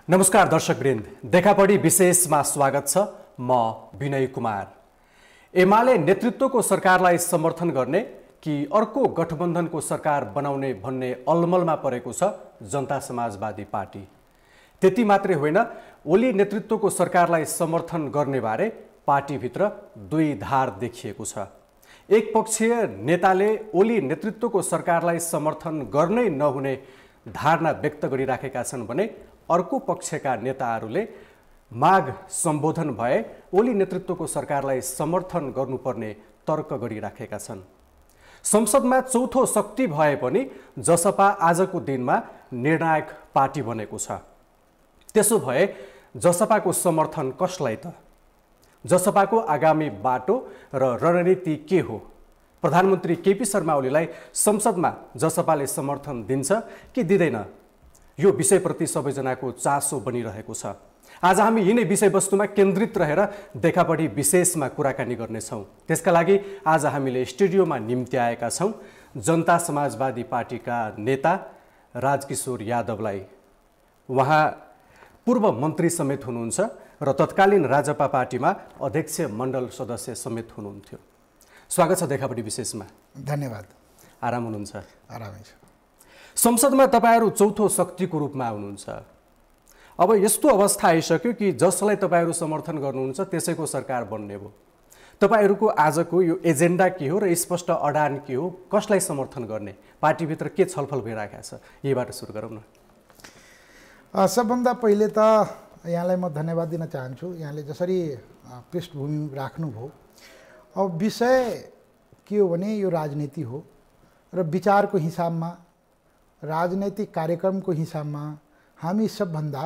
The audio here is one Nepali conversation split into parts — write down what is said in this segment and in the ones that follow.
नमस्कार दर्शकवृन्द, देखापडी विशेषमा स्वागत छ। म विनय कुमार। एमाले नेतृत्वको सरकारलाई समर्थन गर्ने कि अर्को गठबन्धनको सरकार बनाउने भन्ने अलमलमा परेको छ जनता समाजवादी पार्टी। त्यति मात्रै होइन, ओली नेतृत्वको सरकारलाई समर्थन गर्ने बारे पार्टीभित्र दुई धार देखिएको छ। एक पक्षीय नेताले ओली नेतृत्वको सरकारलाई समर्थन गर्नै नहुने धारणा व्यक्त गरिराखेका छन् भने अर्को पक्षका नेताहरूले माग सम्बोधन भए ओली नेतृत्वको सरकारलाई समर्थन गर्नुपर्ने तर्क गरिराखेका छन्। संसदमा चौथो शक्ति भए पनि जसपा आजको दिनमा निर्णायक पार्टी बनेको छ। त्यसो भए जसपाको समर्थन कसलाई त? जसपाको आगामी बाटो र रणनीति के हो? प्रधानमन्त्री केपी शर्मा ओलीलाई संसदमा जसपाले समर्थन दिन्छ कि दिँदैन? यो विषयप्रति सबैजनाको चासो बनिरहेको छ। आज हामी यिनै विषयवस्तुमा केन्द्रित रहेर देखापडी विशेषमा कुराकानी गर्नेछौँ। त्यसका लागि आज हामीले स्टुडियोमा निम्ति आएका छौँ जनता समाजवादी पार्टीका नेता राजकिशोर यादवलाई। उहाँ पूर्व मन्त्री समेत हुनुहुन्छ र तत्कालीन राजपा पार्टीमा अध्यक्ष मण्डल सदस्य समेत हुनुहुन्थ्यो। स्वागत छ देखापडी विशेषमा। धन्यवाद। आराम हुनुहुन्छ? आरामै छ। संसदमा तपाईहरू चौथो शक्तिको रूपमा हुनुहुन्छ। अब यस्तो अवस्था आइसक्यो कि जसलाई तपाईहरू समर्थन गर्नुहुन्छ त्यसैको सरकार बन्ने भयो। तपाईहरूको आजको यो एजेन्डा के हो र स्पष्ट अडान के हो? कसलाई समर्थन गर्ने? पार्टीभित्र के छलफल भइरहेको छ? यहीबाट सुरु गरौँ न। सबभन्दा पहिले त यहाँलाई म धन्यवाद दिन चाहन्छु। यहाँले जसरी पृष्ठभूमि राख्नुभयो। अब विषय के हो भने यो राजनीति हो र विचारको हिसाबमा, राजनैतिक कार्यक्रमको हिसाबमा हामी सबभन्दा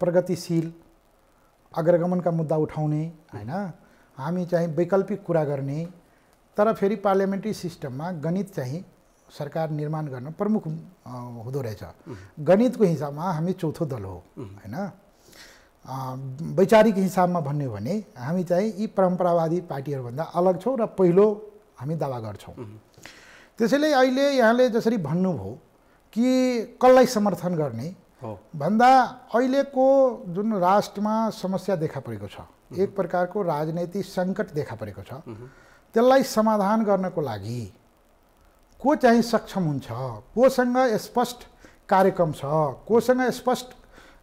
प्रगतिशील अग्रगमनका मुद्दा उठाउने हैन, हामी चाहिँ वैकल्पिक कुरा गर्ने, तर फेरि पार्लियामेन्ट्री सिस्टममा गणित चाहिँ सरकार निर्माण गर्न प्रमुख हुँदो रहेछ। गणितको हिसाबमा हामी चौथो दल हो हैन। वैचारिक हिसाबमा भन्ने हो भने हामी चाहिँ यी परम्परावादी पार्टीहरूभन्दा अलग छौँ र पहिलो हामी दावा गर्छौँ। त्यसैले अहिले यहाँले जसरी भन्नुभयो कि कसलाई समर्थन गर्ने भन्दा अहिलेको जुन राष्ट्रमा समस्या देखा परेको छ, एक प्रकारको राजनैतिक सङ्कट देखा परेको छ, त्यसलाई समाधान गर्नको लागि को चाहिँ सक्षम हुन्छ, कोसँग स्पष्ट कार्यक्रम छ, कोसँग स्पष्ट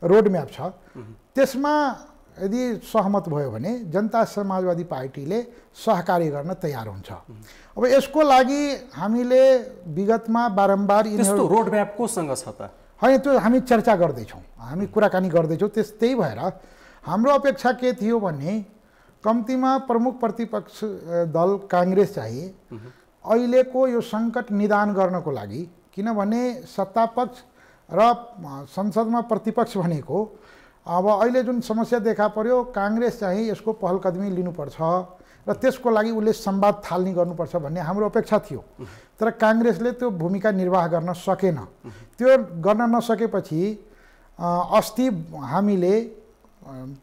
रोडम्याप छ, त्यसमा यदि सहमत भयो भने जनता समाजवादी पार्टीले सहकार्य गर्न तयार हुन्छ। अब यसको लागि हामीले विगतमा बारम्बार यस्तो रोडम्याप कोसँग छ त? होइन, त्यो हामी चर्चा गर्दैछौँ, हामी कुराकानी गर्दैछौँ। त्यही भएर हाम्रो अपेक्षा के थियो भने कम्तीमा प्रमुख प्रतिपक्ष दल काङ्ग्रेस चाहिँ अहिलेको यो सङ्कट निदान गर्नको लागि, किनभने सत्तापक्ष र संसदमा प्रतिपक्ष भनेको अब अहिले जुन समस्या देखा पर्यो, काङ्ग्रेस चाहिँ यसको पहलकदमी लिनुपर्छ र त्यसको लागि उसले संवाद थाल्ने गर्नुपर्छ भन्ने हाम्रो अपेक्षा थियो। तर काङ्ग्रेसले त्यो भूमिका निर्वाह गर्न सकेन। त्यो गर्न नसकेपछि अस्ति हामीले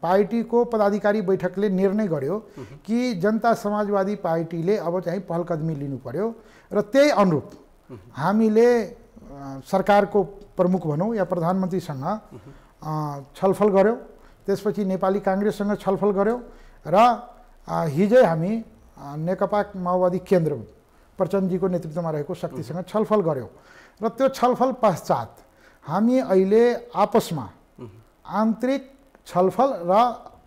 पार्टीको पदाधिकारी बैठकले निर्णय गर्यो कि जनता समाजवादी पार्टीले अब चाहिँ पहलकदमी लिनु पर्यो र त्यही अनुरूप हामीले सरकारको प्रमुख भनौँ या प्रधानमन्त्रीसँग छलफल गऱ्यौँ। त्यसपछि नेपाली काङ्ग्रेससँग छलफल गऱ्यौँ र हिजै हामी नेकपा माओवादी केन्द्र प्रचण्डजीको नेतृत्वमा रहेको शक्तिसँग छलफल गऱ्यौँ र त्यो छलफल पश्चात हामी अहिले आपसमा आन्तरिक छलफल र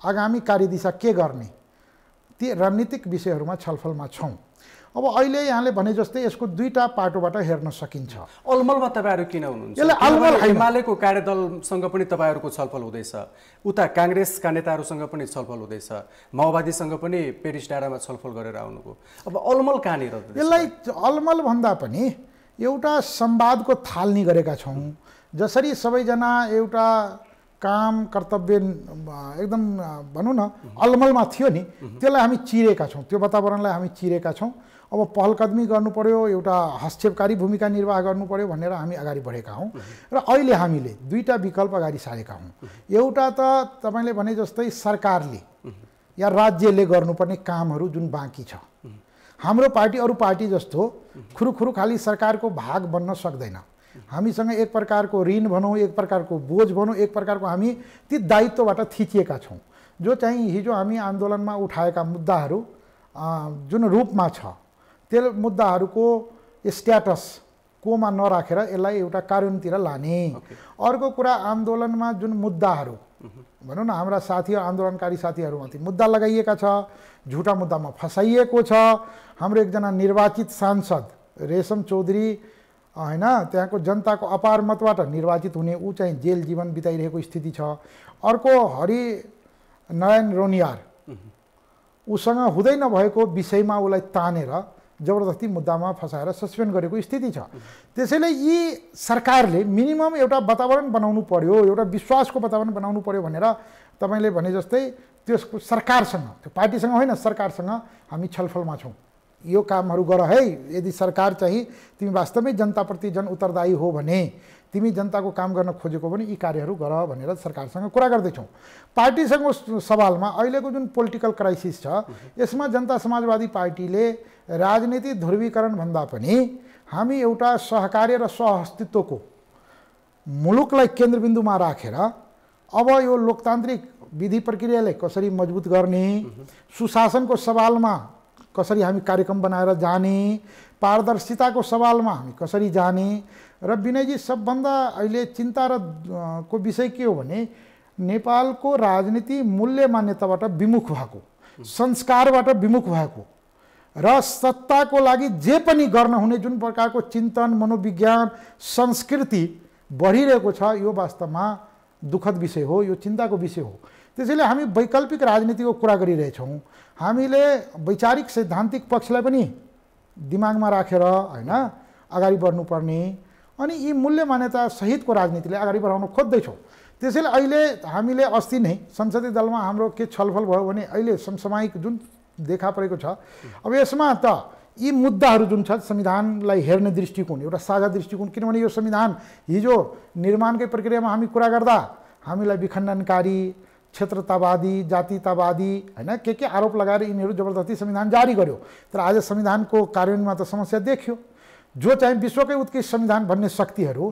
आगामी कार्यदिशा के गर्ने ती रणनीतिक विषयहरूमा छलफलमा छौँ। अब अहिले यहाँले भने जस्तै यसको दुईटा पाटोबाट हेर्न सकिन्छ। अलमलमा तपाईँहरू किन हुनुहुन्छ? एमालेको कार्यदलसँग पनि तपाईँहरूको छलफल हुँदैछ, उता काङ्ग्रेसका नेताहरूसँग पनि छलफल हुँदैछ, माओवादीसँग पनि पेरिस डाँडामा छलफल गरेर आउनुभयो। अब अलमल कहाँनिर? यसलाई अलमल भन्दा पनि एउटा संवादको थाल्नी गरेका छौँ। जसरी सबैजना एउटा काम कर्तव्य एकदम भनौँ न अलमलमा थियो नि, त्यसलाई हामी चिरेका छौँ, त्यो वातावरणलाई हामी चिरेका छौँ। अब पहलकदमी गर्नु पर्यो, एउटा हस्तक्षेपकारी भूमिका निर्वाह गर्नु पर्यो भनेर हामी अगाडि बढेका हौँ र अहिले हामीले दुईटा विकल्प अगाडि सारेका हौँ। एउटा त तपाईँले भने जस्तै सरकारले या राज्यले गर्नुपर्ने कामहरू जुन बाँकी छ, हाम्रो पार्टी अरू पार्टी जस्तो खुरुखुरु खाली सरकारको भाग बन्न सक्दैन। हामीसँग एक प्रकारको ऋण भनौँ, एक प्रकारको बोझ भनौँ, एक प्रकारको हामी ती दायित्वबाट थिचिएका छौँ। जो चाहिँ हिजो हामी आन्दोलनमा उठाएका मुद्दाहरू जुन रूपमा छ त्यो मुद्दाहरूको स्ट्याटस कोमा नराखेर यसलाई एउटा कार्यान्वयनतिर लाने। अर्को कुरा, आन्दोलनमा जुन मुद्दाहरू भनौँ न, हाम्रा साथीहरू आन्दोलनकारी साथीहरूमाथि मुद्दा लगाइएका छ, झुटा मुद्दामा फसाइएको छ। हाम्रो एकजना निर्वाचित सांसद रेशम चौधरी हैन, त्यहाँको जनताको अपार मतबाट निर्वाचित हुने, ऊ चाहिँ जेल जीवन बिताइरहेको स्थिति छ। अर्को हरि नारायण रोनियार, उसँग हुँदै नभएको विषयमा उसलाई तानेर जबरजस्ती मुद्दामा फसाएर सस्पेन्ड गरेको स्थिति छ। त्यसैले यी सरकारले मिनिमम एउटा वातावरण बनाउनु पर्यो, एउटा विश्वासको वातावरण बनाउनु पर्यो भनेर तपाईँले भने जस्तै त्यसको सरकारसँग, त्यो पार्टीसँग होइन, सरकारसँग हामी छलफलमा छौँ। यो कामहरू गर है, यदि सरकार चाहिँ तिमी वास्तवमै जनताप्रति जन उत्तरदायी हो भने, तिमी जनताको काम गर्न खोजेको भने यी कार्यहरू गर भनेर सरकारसँग कुरा गर्दैछौँ। पार्टीसँग सवालमा अहिलेको जुन पोलिटिकल क्राइसिस छ, यसमा जनता समाजवादी पार्टीले राजनीति ध्रुवीकरण भन्दा पनि हामी एउटा सहकार्य र सहअस्तित्वको मुलुकलाई केन्द्रबिन्दुमा राखेर अब यो लोकतान्त्रिक विधि प्रक्रियालाई कसरी मजबुत गर्ने, सुशासनको सवालमा कसरी हामी कार्यक्रम बनाएर जाने, पारदर्शिताको सवालमा हामी कसरी जाने। र विनयजी, सबभन्दा अहिले चिन्ता र को विषय के हो भने नेपालको राजनीति मूल्य मान्यताबाट विमुख भएको, संस्कारबाट विमुख भएको र सत्ताको लागि जे पनि गर्न हुने जुन प्रकारको चिन्तन, मनोविज्ञान, संस्कृति बढिरहेको छ, यो वास्तवमा दुःखद विषय हो, यो चिन्ताको विषय हो। त्यसैले हामी वैकल्पिक राजनीतिको कुरा गरिरहेछौँ। हामीले वैचारिक सैद्धान्तिक पक्षलाई पनि दिमागमा राखेर हैन अगाडि बढ्नुपर्ने, अनि यी मूल्य मान्यता सहितको राजनीतिलाई अगाडि बढाउन खोज्दैछौँ। त्यसैले अहिले हामीले अस्ति नै संसदीय दलमा हाम्रो के छलफल भयो भने अहिले समसामयिक जुन देखा परेको छ, अब यसमा त यी मुद्दाहरू जुन छ संविधानलाई हेर्ने दृष्टिकोण एउटा साझा दृष्टिकोण, किनभने यो संविधान हिजो निर्माणकै प्रक्रियामा हामी कुरा गर्दा हामीलाई विखण्डनकारी, क्षेत्रतावादी, जातितावादी हैन के आरोप लगाएर यिनीहरू जबरजस्ती संविधान जारी गर्यो। तर आज संविधानको कार्यान्वयनमा त समस्या देखियो। जो चाहिँ विश्वकै उत्कृष्ट संविधान भन्ने शक्तिहरू,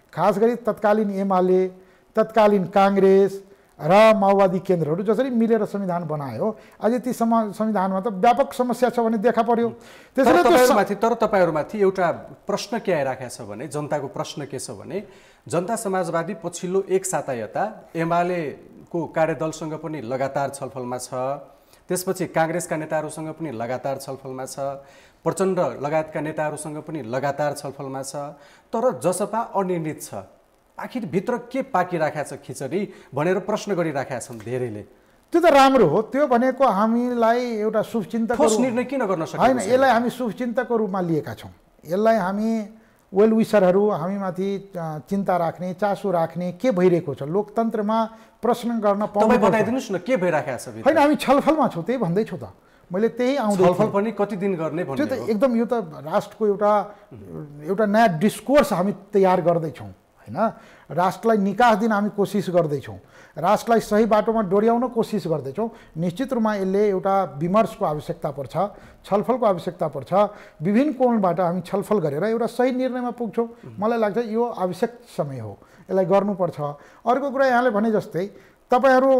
खास गरी तत्कालीन एमाले, तत्कालीन काङ्ग्रेस र माओवादी केन्द्रहरू जसरी मिलेर संविधान बनायो, अझै ती संविधानमा त व्यापक समस्या छ भने देखा पर्यो। त्यसैले तर तपाईहरुमाथि एउटा प्रश्न के आइराखेको छ भने, जनताको प्रश्न के छ भने, जनता समाजवादी पछिल्लो एक साता यता एमाले को कार्यदलसँग पनि लगातार छलफलमा छ, त्यसपछि काङ्ग्रेसका नेताहरूसँग पनि लगातार छलफलमा छ, प्रचण्ड लगायतका नेताहरूसँग पनि लगातार छलफलमा छ। तर जसपा अनिर्णित छ। आखिर भित्र के पाकिराखेको छ खिचडी भनेर प्रश्न गरिराखेका छन् धेरैले। त्यो त राम्रो हो, त्यो भनेको हामीलाई एउटा शुभचिन्तक ठोस निर्णय किन गर्न सकिन्छ? हैन, यसलाई हामी शुभचिन्तकको रूपमा लिएका छौँ। यसलाई हामी वेल विसरहरू, हामीमाथि चिन्ता राख्ने, चासो राख्ने के भइरहेको छ लोकतन्त्रमा प्रश्न गर्न पाउनु। बताइदिनुस् न के भइराखेको छ? हैन, हामी छलफलमा छौँ, त्यही भन्दैछु त मैले, त्यही आउँदै छलफल पनि कति दिन गर्ने भन्ने त्यो त एकदम, यो त राष्ट्रको एउटा नयाँ डिस्कोर्स हामी तयार गर्दैछौँ हैन। राष्ट्रलाई निकास दिन हामी कोसिस गर्दैछौँ, राष्ट्रलाई सही बाटोमा डोर्याउन कोसिस गर्दैछौँ। निश्चित रूपमा यसले एउटा विमर्शको आवश्यकता पर्छ, छलफलको आवश्यकता पर्छ। विभिन्न कोणबाट हामी छलफल गरेर एउटा सही निर्णयमा पुग्छौँ। मलाई लाग्छ यो आवश्यक समय हो, यसलाई गर्नुपर्छ। अर्को कुरा, यहाँले भने जस्तै तपाईहरू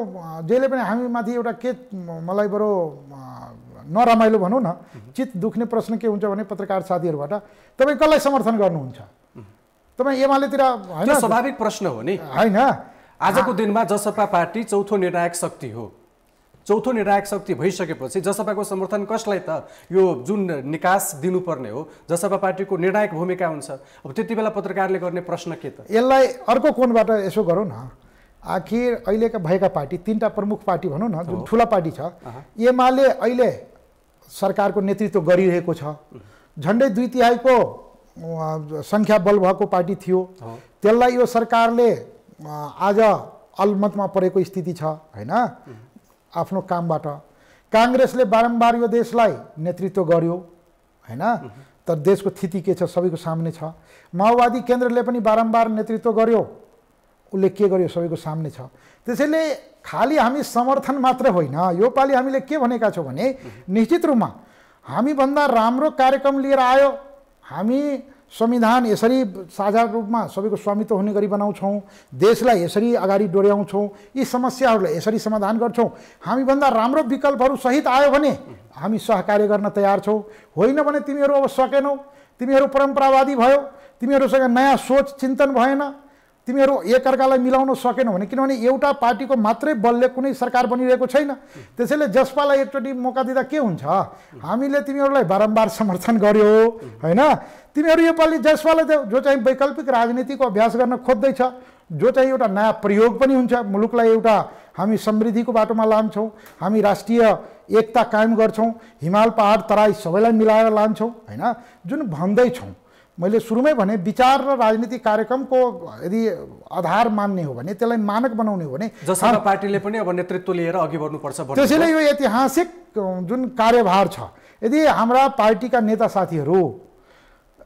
जहिले पनि हामीमाथि एउटा के मलाई बरु नरमाइलो भनौँ न, चित्त दुख्ने प्रश्न के हुन्छ भने पत्रकार साथीहरूबाट, तपाईँ कसलाई समर्थन गर्नुहुन्छ? तपाईँ एमालेतिर हैन? त्यो स्वाभाविक प्रश्न हो नि हैन। आजको दिनमा जसपा पार्टी चौथो निर्णायक शक्ति हो। चौथो निर्णायक शक्ति भइसकेपछि जसपाको समर्थन कसलाई त यो जुन निकास दिनुपर्ने हो, जसपा पार्टीको निर्णायक भूमिका हुन्छ। अब त्यति बेला पत्रकारले गर्ने प्रश्न के त? यसलाई अर्को कोणबाट यसो गरौँ न, आखिर अहिलेका भएका पार्टी, तीनटा प्रमुख पार्टी भनौँ न, जुन ठुला पार्टी छ, एमाले अहिले सरकारको नेतृत्व गरिरहेको छ। झन्डै 2/3 सङ्ख्या बल भएको पार्टी थियो, त्यसलाई यो सरकारले आज अलमतमा परेको स्थिति छ हैन आफ्नो कामबाट। काङ्ग्रेसले बारम्बार यो देशलाई नेतृत्व गर्यो हैन, तर देशको स्थिति के छ सबैको सामने छ। माओवादी केन्द्रले पनि बारम्बार नेतृत्व गर्यो, उसले के गर्यो सबैको सामने छ। त्यसैले खाली हामी समर्थन मात्र होइन, यो पालि हामीले के भनेका छौँ भने निश्चित रूपमा हामीभन्दा राम्रो कार्यक्रम लिएर आयो, हामी संविधान यसरी साझा रूपमा सबैको स्वामित्व हुने गरी बनाउँछौँ, देशलाई यसरी अगाडि डोर्याउँछौँ, यी समस्याहरूलाई यसरी समाधान गर्छौँ, हामीभन्दा राम्रो विकल्पहरू सहित आयो भने हामी सहकार्य गर्न तयार छौँ। होइन भने तिमीहरू अब सकेनौ, तिमीहरू परम्परावादी भयो, तिमीहरूसँग नयाँ सोच चिन्तन भएन, तिमीहरू एकअर्कालाई मिलाउन सकेनौ भने, किनभने एउटा पार्टीको मात्रै बलले कुनै सरकार बनिरहेको छैन। त्यसैले जसपालाई एकचोटि मौका दिँदा के हुन्छ, हामीले तिमीहरूलाई बारम्बार समर्थन गर्यो होइन। तिमीहरू योपालि जसपालाई जो चाहिँ वैकल्पिक राजनीतिको अभ्यास गर्न खोज्दैछ, जो चाहिँ एउटा नयाँ प्रयोग पनि हुन्छ, मुलुकलाई एउटा हामी समृद्धिको बाटोमा लान्छौँ, हामी राष्ट्रिय एकता कायम गर्छौँ, हिमाल पहाड तराई सबैलाई मिलाएर लान्छौँ होइन, जुन भन्दैछौँ। मैले सुरुमै भने विचार र राजनीतिक कार्यक्रमको यदि आधार मान्ने हो भने, त्यसलाई मानक बनाउने हो भने जसमा पार्टीले पनि अब नेतृत्व लिएर अघि बढ्नुपर्छ। त्यसैले यो ऐतिहासिक जुन कार्यभार छ, यदि हाम्रा पार्टीका नेता साथीहरू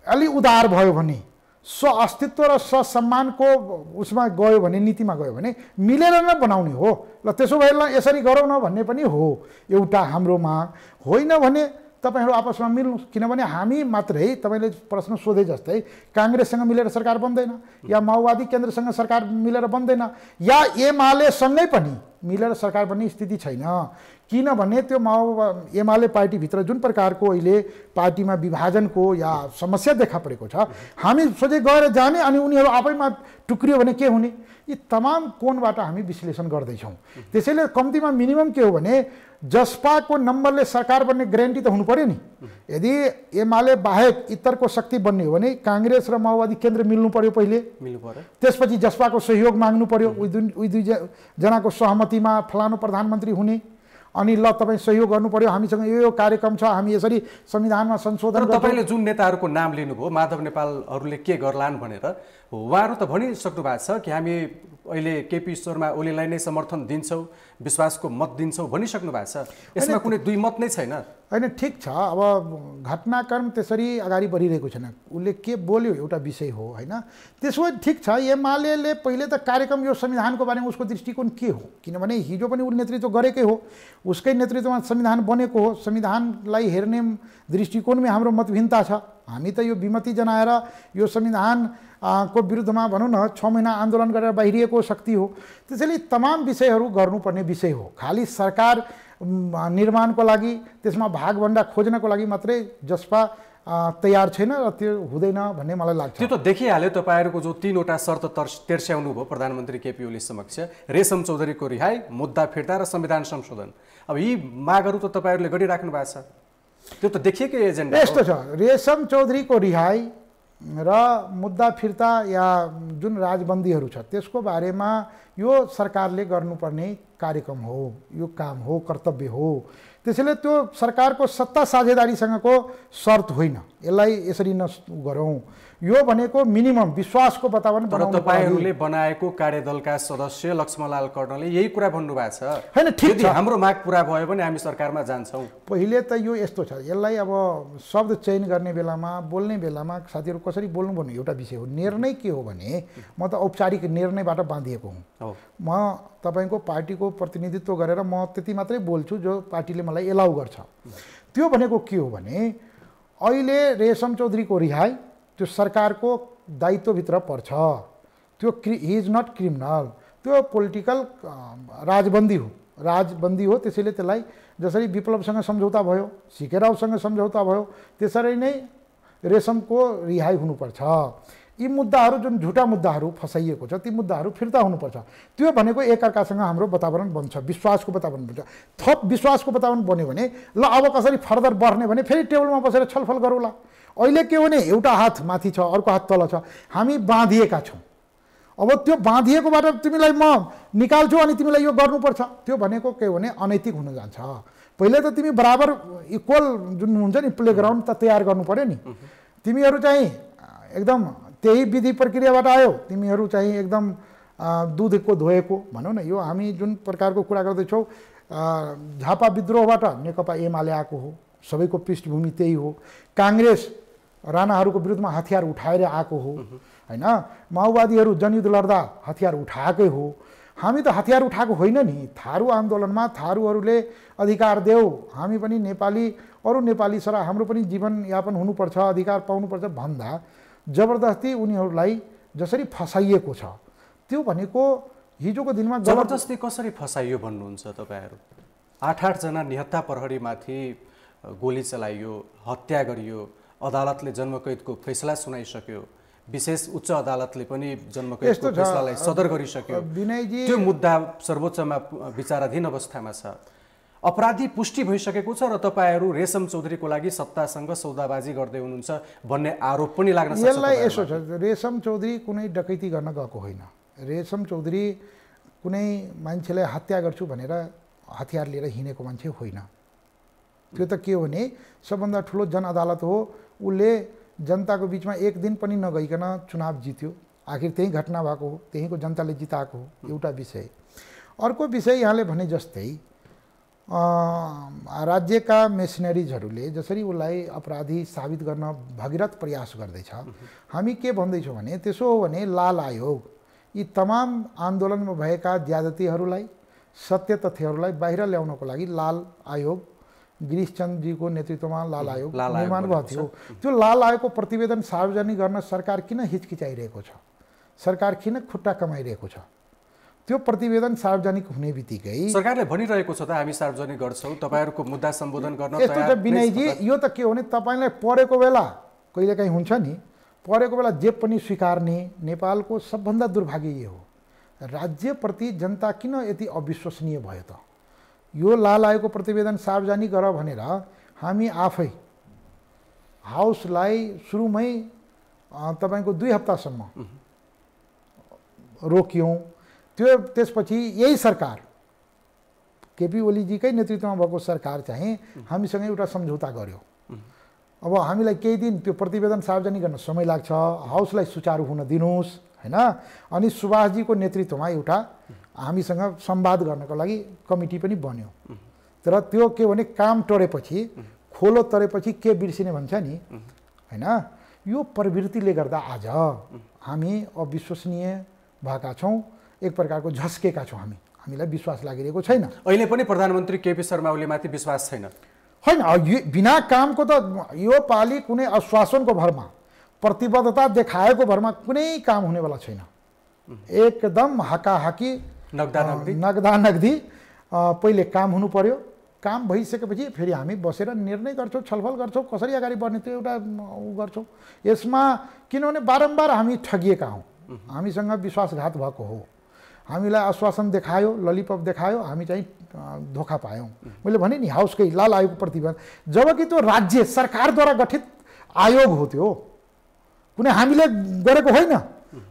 अलि उदार भयो भने, स्व अस्तित्व र सम्मानको उसमा गयो भने, नीतिमा गयो भने मिलेर नै बनाउने हो। ल त्यसो भए ल यसरी गरौँ न भन्ने पनि हो एउटा हाम्रो माग। होइन भने तपाईहरु आपसमा मिल्नु, किनभने हामी मात्रै तपाईले प्रश्न सोधे जस्तै कांग्रेससँग मिलेर सरकार बन्दैन, या माओवादी केन्द्रसँग सरकार मिलेर बन्दैन, या एमाले सँगै पनि मिलेर सरकार बन्ने स्थिति छैन। किनभने त्यो एमाले पार्टीभित्र जुन प्रकारको अहिले पार्टीमा विभाजनको या समस्या देखा परेको छ, हामी सोझै गएर जाने अनि उनीहरू आफैमा टुक्रियो भने के हुने, यी तमाम कोणबाट हामी विश्लेषण गर्दैछौँ। त्यसैले कम्तीमा मिनिमम के हो भने जसपाको नम्बरले सरकार बन्ने ग्यारेन्टी त हुनु पर्यो नि। यदि एमाले बाहेक इतरको शक्ति बन्ने हो भने कांग्रेस र माओवादी केन्द्र मिल्नु पर्यो, पहिले मिल्नु पर्यो, त्यसपछि त्यसपछि जसपाको सहयोग माग्नु पर्यो, उही दुई जनाको सहमतिमा फलानु प्रधानमन्त्री हुने, अनि ल तपाईँ सहयोग गर्नु पर्यो, हामीसँग यो कार्यक्रम छ, हामी यसरी संविधानमा संशोधन गर्छौँ। तपाईले जुन नेताहरूको नाम लिनुभयो, माधव नेपालहरूले के गर्लान् भनेर, उहाँहरू त भनिसक्नु भएको छ कि हामी अहिले केपी शर्मा ओलीलाई नै समर्थन दिन्छौँ, विश्वासको मत दिन्छौँ भनिसक्नु भएको छ। यसमा कुनै दुई मत नै छैन होइन। ठिक छ, अब घटनाक्रम त्यसरी अगाडि बढिरहेको छैन, उसले के बोल्यो एउटा विषय हो होइन। त्यसो भए ठिक छ, एमाले पहिले त कार्यक्रम यो संविधानको बारेमा उसको दृष्टिकोण के हो, किनभने हिजो पनि उसले नेतृत्व गरेकै हो, उसकै नेतृत्वमा संविधान बनेको हो। संविधानलाई हेर्ने दृष्टिकोणमै हाम्रो मतभिन्नता छ। हामी त यो विमति जनाएर यो संविधान को विरुद्धमा भनौँ न 6 महिना आन्दोलन गरेर बाहिरिएको शक्ति हो। त्यसैले तमाम विषयहरू गर्नुपर्ने विषय हो। खाली सरकार निर्माणको लागि, त्यसमा भागभन्डा खोज्नको लागि मात्रै जसपा तयार छैन र त्यो हुँदैन भन्ने मलाई लाग्छ। त्यो त देखिहाल्यो, तपाईँहरूको जो 3वटा शर्त तेर्स्याउनु भयो प्रधानमन्त्री केपी ओली समक्ष, रेशम चौधरीको रिहाई, मुद्दा फिर्ता र संविधान संशोधन, अब यी मागहरू त तपाईँहरूले गरिराख्नु भएको छ, त्यो त देखिएकै एजेन्डा हो। यस्तो छ, रेशम चौधरीको रिहाई र मुद्दा फिर्ता या जुन राजबन्दीहरू छ त्यसको बारेमा यो सरकारले गर्नुपर्ने कार्यक्रम हो, यो काम हो, कर्तव्य हो। त्यसैले त्यो सरकारको सत्ता साझेदारीसँगको शर्त होइन, यसलाई यसरी नगरौँ। यो भनेको मिनिमम विश्वासको वातावरण बनाउनु। तपाईहरूले बनाएको कार्यदलका सदस्य लक्ष्मणलाल कर्णले यही कुरा भन्नुभएको छ, हैन ठीक छ, हाम्रो माग पूरा भयो भने हामी सरकारमा जान्छौँ। पहिले त यो यस्तो छ, यसलाई अब शब्द चयन गर्ने बेलामा, बोल्ने बेलामा साथीहरू कसरी बोल्नु भन्ने एउटा विषय हो। निर्णय के हो भने, म त औपचारिक निर्णयबाट बाँधिएको हुँ। म तपाईको पार्टीको प्रतिनिधित्व गरेर म त्यति मात्रै बोल्छु जो पार्टीले मलाई एलाउ गर्छ। त्यो भनेको के हो भने, अहिले रेशम चौधरीको रिहाई त्यो सरकारको दायित्वभित्र पर्छ। त्यो हि इज नट क्रिमिनल, त्यो पोलिटिकल राजबन्दी हो। त्यसैले त्यसलाई जसरी विप्लवसँग सम्झौता भयो, सीके रावसँग सम्झौता भयो, त्यसरी नै रेशमको रिहाई हुनुपर्छ। यी मुद्दाहरू जुन झुटा मुद्दाहरू फसाइएको छ, ती मुद्दाहरू फिर्ता हुनुपर्छ। त्यो भनेको एकअर्कासँग हाम्रो वातावरण बन्छ, विश्वासको वातावरण बन्छ। थप विश्वासको वातावरण बन्यो भने ल अब कसरी फर्दर बढ्ने भने फेरि टेबलमा बसेर छलफल गरौँला। अहिले के भने एउटा हात माथि छ, अर्को हात तल छ, हामी बाँधिएका छौँ। अब त्यो बाँधिएकोबाट तिमीलाई म निकाल्छु अनि तिमीलाई यो गर्नुपर्छ, त्यो भनेको के भने अनैतिक हुन जान्छ। पहिले त तिमी बराबर इक्वल जुन हुन्छ नि प्लेग्राउन्ड त तयार गर्नु पर्यो नि। तिमीहरू चाहिँ एकदम त्यही विधि प्रक्रियाबाट आयो, तिमीहरू चाहिँ एकदम दुधको धोएको भनौँ न। यो हामी जुन प्रकारको कुरा गर्दैछौँ, झापा विद्रोहबाट नेकपा एमाले आएको हो, सबैको पृष्ठभूमि त्यही हो। काङ्ग्रेस राणाहरूको विरुद्धमा हतियार उठाएर आएको हो होइन। माओवादीहरू जनयुद्ध लड्दा हतियार उठाएकै हो। हामी त हतियार उठाएको होइन नि। थारू आन्दोलनमा थारूहरूले अधिकार देऊ, हामी पनि नेपाली, अरू नेपाली सर हाम्रो पनि जीवनयापन हुनुपर्छ, अधिकार पाउनुपर्छ भन्दा जबरजस्ती उनीहरूलाई जसरी फसाइएको छ त्यो भनेको हिजोको दिनमा जबरजस्ती कसरी फसाइयो भन्नुहुन्छ तपाईहरु? 8 जना निहत्था प्रहरीमाथि गोली चलाइयो, हत्या गरियो, अदालतले जन्मकैदको फैसला सुनाइसक्यो, विशेष उच्च अदालतले पनि जन्मकैदको फैसलालाई सदर गरिसक्यो। त्यो मुद्दा सर्वोच्चमा विचाराधीन अवस्थामा छ। अपराधी पुष्टि भइसकेको छ र तपाईहरु रेशम चौधरीको लागि सत्तासँग सौदाबाजी गर्दै हुनुहुन्छ भन्ने आरोप पनि लाग्न सक्छ। यसलाई यसो छ, रेशम चौधरी कुनै डकैती गर्न गएको होइन। रेशम चौधरी कुनै मान्छेलाई हत्या गर्छु भनेर हतियार लिएर हिँडेको मान्छे होइन। त्यो त के हो भने सबभन्दा ठुलो जनअदालत हो, उसले जनताको बिचमा एक दिन पनि नगइकन चुनाव जित्यो। आखिर त्यही घटना भएको हो, त्यहीको जनताले जिताएको हो, एउटा विषय। अर्को विषय यहाँले भने जस्तै राज्यका मेसिनरिजहरूले जसरी उसलाई अपराधी साबित गर्न भगीरथ प्रयास गर्दैछ, हामी के भन्दैछौँ भने त्यसो हो भने लाल आयोग यी तमाम आन्दोलनमा भएका ज्यादतीहरूलाई, सत्य तथ्यहरूलाई बाहिर ल्याउनको लागि लाल आयोग, गिरीशचन्द्रजीको नेतृत्वमा लाल आयोग निर्माण भएको थियो। त्यो लाल आयोगको प्रतिवेदन सार्वजनिक गर्न सरकार किन हिचकिचाइरहेको छ? सरकार किन खुट्टा कमाइरहेको छ? त्यो प्रतिवेदन सार्वजनिक हुने बित्तिकै सरकारले भनिरहेको छ त हामी सार्वजनिक गर्छौँ, तपाईहरुको मुद्दा सम्बोधन गर्न तयार। यस्तो त विनयजी, यो त के हो भने तपाईलाई परेको बेला कहिलेकाहीँ हुन्छ नि, परेको बेला जे पनि स्वीकार्ने नेपालको सबभन्दा दुर्भाग्य यो हो। राज्यप्रति जनता किन यति अविश्वसनीय भयो त? यो लाल आयोगको प्रतिवेदन सार्वजनिक गर भनेर हामी आफै हाउसलाई सुरुमै तपाईको 2 हप्तासम्म रोक्यौं। त्यसपछि यही सरकार, केपी ओलीजीकै नेतृत्वमा भएको सरकार चाहिँ हामीसँग एउटा सम्झौता गर्यो। अब हामीलाई केही दिन त्यो प्रतिवेदन सार्वजनिक गर्न समय लाग्छ, हाउसलाई सुचारू हुन दिनुहोस् हैन। अनि सुभाषजीको नेतृत्वमा एउटा हामीसँग संवाद गर्नको लागि कमिटी पनि बन्यो। तर त्यो के भने काम टरेपछि, खोलो तरेपछि के बिर्सिने भन्छ नि हैन। यो प्रवृत्तिले गर्दा आज हामी अविश्वसनीय भएका छौँ, एक प्रकारको झस्केका छौँ। हामीलाई विश्वास लागिरहेको छैन। अहिले पनि प्रधानमन्त्री केपी शर्मा ओलीमाथि विश्वास छैन? होइन, बिना कामको त यो पाली कुनै आश्वासनको भरमा, प्रतिबद्धता देखाएको भरमा कुनै काम हुनेवाला छैन। एकदम हाकाहाकी, नगदी पहिले काम हुनु पर्यो। काम भइसकेपछि फेरि हामी बसेर निर्णय गर्छौँ, छलफल गर्छौँ, कसरी अगाडि बढ्ने त्यो एउटा उ गर्छौँ। यसमा किनभने बारम्बार हामी ठगिएका हौँ, हामीसँग विश्वासघात भएको हो। हामीलाई आश्वासन देखायो, ललिपप देखायो, हामी चाहिँ धोका पायौँ। मैले भने नि हाउसकै लाल आयोगको प्रतिवेदन, जबकि त्यो राज्य सरकारद्वारा गठित आयोग हो, त्यो कुनै हामीले गरेको होइन।